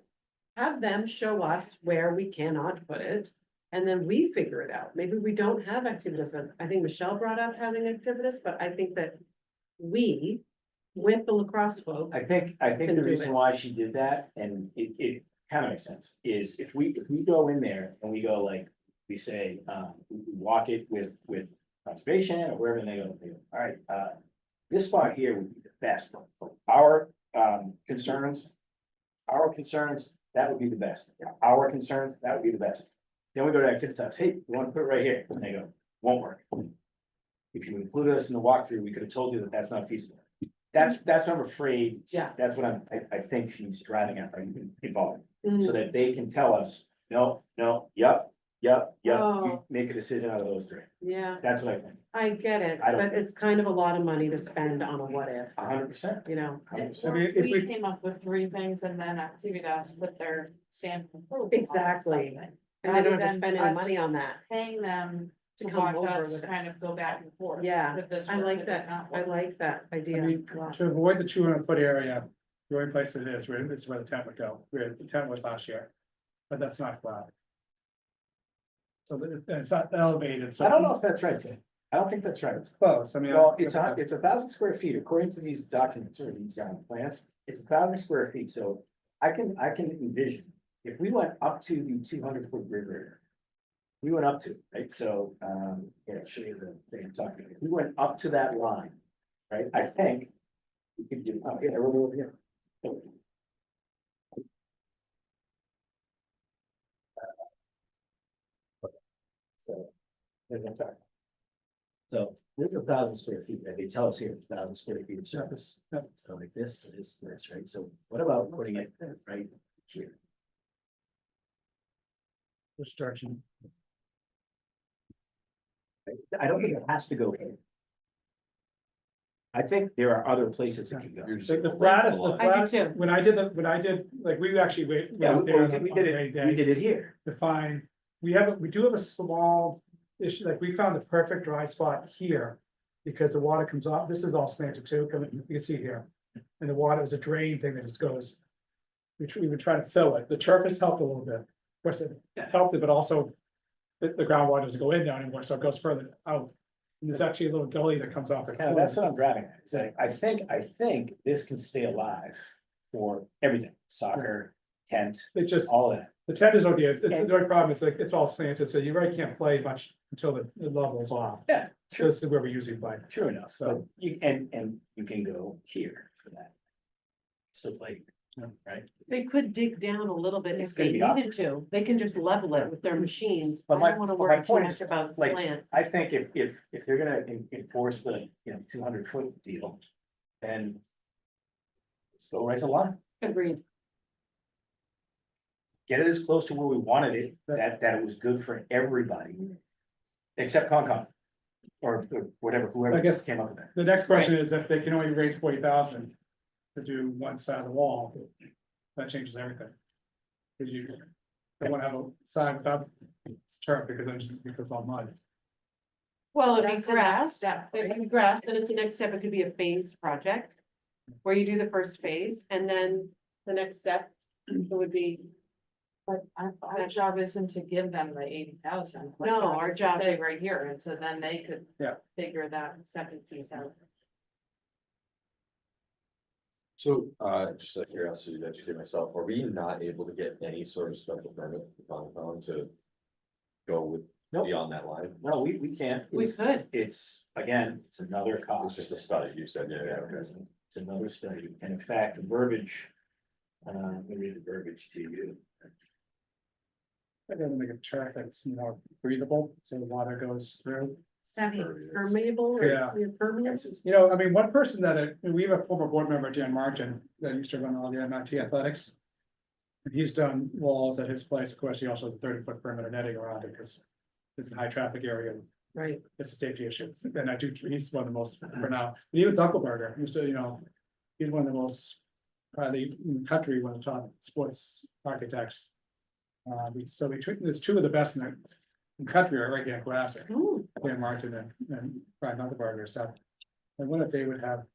Have them show us where we cannot put it And then we figure it out. Maybe we don't have activities. I think Michelle brought up having activities, but I think that we, with the lacrosse folks. I think Can the do reason it. why she did that, and it kind of makes sense, is if we go in there and we go like, we say, we walk it with conservation or wherever, and they go, all right, this spot here would be the best for our, concerns. Our concerns, that would be the best. Our concerns, that would be the best. Then we go to Activitas, hey, we want to put it right here, and they go, won't work. If you included us in the walkthrough, we could have told you that that's not feasible. That's what I'm afraid. Yeah. That's what I think she's driving at, right, involved, so Mm, that they can tell us, no, yep, you Oh. make a decision out of those three. Yeah, That's what I think, I get it, I don't- but it's kind of a lot of money to spend on a what if, 100%. you know? 100%. I mean, if We we, came up with three things and then Activitas put their stamp of approval on Exactly. something. And they don't have to Rather spend than any us money on that. Paying them To to come watch over us with it. kind of go back and forth. Yeah, With this I work, like with that. not I work. like that I idea. mean, to avoid the 200-foot area, the only place it is, where it's where the tent would go, where the tent was last year, but that's not flat. So it's not elevated, so. I don't know if that's right, Tim. I don't think that's right. It's close, I mean. Well, it's 1,000 square feet, according to these documents or these plans, it's 1,000 square feet, so I can envision. If we went up to the 200-foot river. We went up to, right, so, yeah, I'll show you the thing I'm talking about, if we went up to that line, right, I think. We could do, oh, yeah, we're over here. So, there's no time. So, this is 1,000 square feet, right? They tell us here, 1,000 square feet of surface. Yep. So like this, right? So what about putting it right here? Which direction? Right? I don't think it has to go here. I think there are other places it can go. You're just- The flattest, the I do flattest, too. when I did, like, we actually went. Yeah, out there we on did, a- we on a did rainy it, day we did it here. To find, we do have a small issue, like, we found the perfect dry spot here. Because the water comes off, this is all slanted too, you can see here, and the water is a drain thing that just goes. We would try to fill it, the turf has helped a little bit, of course, it helped it, but also. The groundwater doesn't go in there anymore, so it goes further out. And there's actually a little gully that comes off the. Kind of, that's what I'm driving at. It's like, I think this can stay alive for everything, soccer, tent, It just, all of that. the tent is okay, it's, the only problem is like, it's all slanted, so you really can't play much until the level's off. Yeah, true, This is where we usually play. true enough. So- So you, and you can go here for that. Still play, right? They could dig down a little bit It's if gonna they be up. needed to. They can just level it with their machines. I But my- don't wanna but my worry too point much is, about like, slant. I think if they're gonna enforce the, 200-foot deal, then. Let's go right to line, Agreed. get it as close to where we wanted it, that it was good for everybody. Except Concom. Or whatever, I whoever guess- came up with that. The next question is if they can only raise 40,000 to do one side of the wall, that changes everything. Cause you don't wanna have a side without turf because then just becomes all mud. Well, it'd be That's the next grass, step, it'd be grass, then it's the next step, it could be a phased project. Where you do the first phase, and then the next step, it would be, But our job isn't to give them the 80,000. No, our job Stay is- right here, and so then they could. Yeah. Figure that second piece out. So, just out of curiosity to educate myself, are we not able to get any sort of special permit from Concom to go with Nope. beyond that line? No, we can't. we It's- could. It's, again, it's another It's cost. just a study, you said, yeah, okay. It's another study, and in fact, the verbiage. Let me read the verbiage to you. I gotta make a turf that's more breathable, so the water goes through. Semi-permeable or Yeah. impermeable? You know, I mean, one person that, we have a former board member, Dan Martin, that used to run all the MIT athletics. And he's done walls at his place, of course, he also has a 30-foot perimeter netting around it, because it's a high traffic area, Right. it's a safety issue, and he's one of the most, for now, but even Dunkelberger, he's still, he's one of the most. Probably in the country, one of the top sports architects. So there's two of the best in the country are right here in Cohasset. Ooh, Dan Martin and Brian Dunkelberger, so. I wonder if they would have.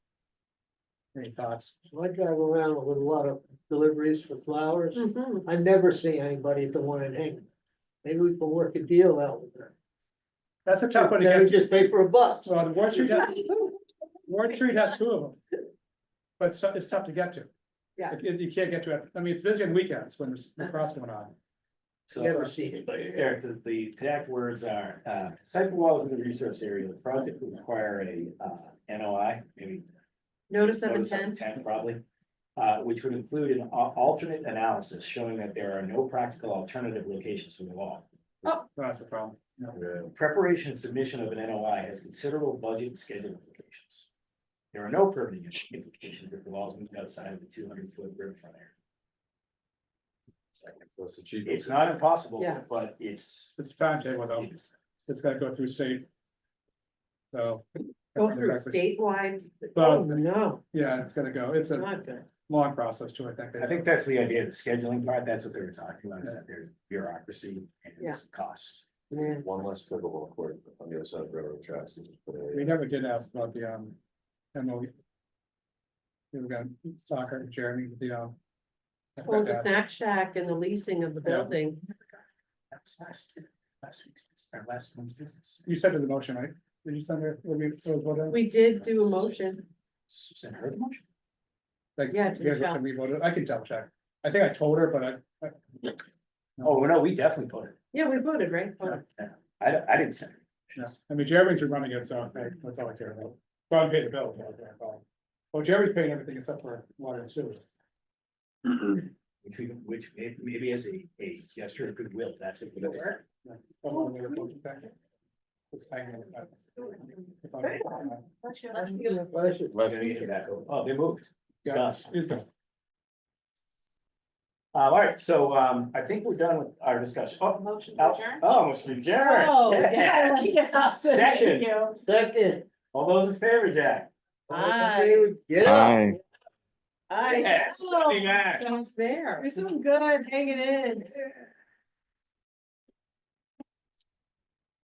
Any thoughts? I drive around with a lot of deliveries for flowers. mhm. I never see anybody at the one in Hingham. Maybe we can work a deal out with her. That's a tough one to Then we get to. just pay for a bus. Well, the Ward Street has, Ward Street has two of them. But it's tough to get to. Yeah. You can't get to it. I mean, it's busy on weekends when there's the cross going on. So, Never seen it. Eric, the exact words are, site wall within the resource area, the project would require a, NOI, maybe. Notice of notice of intent. intent, probably. Which would include an alternate analysis showing that there are no practical alternative locations for the wall. That's the problem. Preparation and submission of an NOI has considerable budget and schedule implications. There are no permitting implications if the walls move outside of the 200-foot riverfront area. So it's the cheapest. It's not impossible, Yeah. but it's. It's a timetable though. It's gotta go through state. So. Go through statewide. Well, Oh, no, Yeah, it's gonna go. It's a not good. long process too, I think. I think that's the idea, the scheduling part, that's what they were talking about, is that there's bureaucracy Yeah. and costs. Yeah. One less pickleball court on the other side of railroad tracks. You just put We a- never did ask about the, MOU. We've got soccer, Jeremy, the, Oh, the snack shack and the leasing of the Yeah. building. That was last week's, our last month's business. you said in the motion, right? Did you send it? Like, We did do a motion. Send her the motion. Yeah, you to guys Michelle. can revote it. I can double check. I think I told her, but Oh, no, we definitely put it. Yeah, we voted, right? I didn't send it. Yeah, I mean, Jeremy's running it, so that's all I care about. Well, I pay the bills. That's all I care about. Well, Jeremy's paying everything except for water and sewer. Which maybe as a gesture of goodwill, that's what. we're doing. Yeah. Come on, we're going to check it. It's hanging on the back. If I'm- We're gonna get that. Oh, they moved. It's done. It's done. All right, so I think we're done with our discussion. Oh, Motion to adjourn? oh, Mr. Adjourn. Oh, Yes. yes. Second. Second. All those in favor, Jack? Aye. Get up. Aye. I. Yes, coming back. It's there. You're so good, hanging in.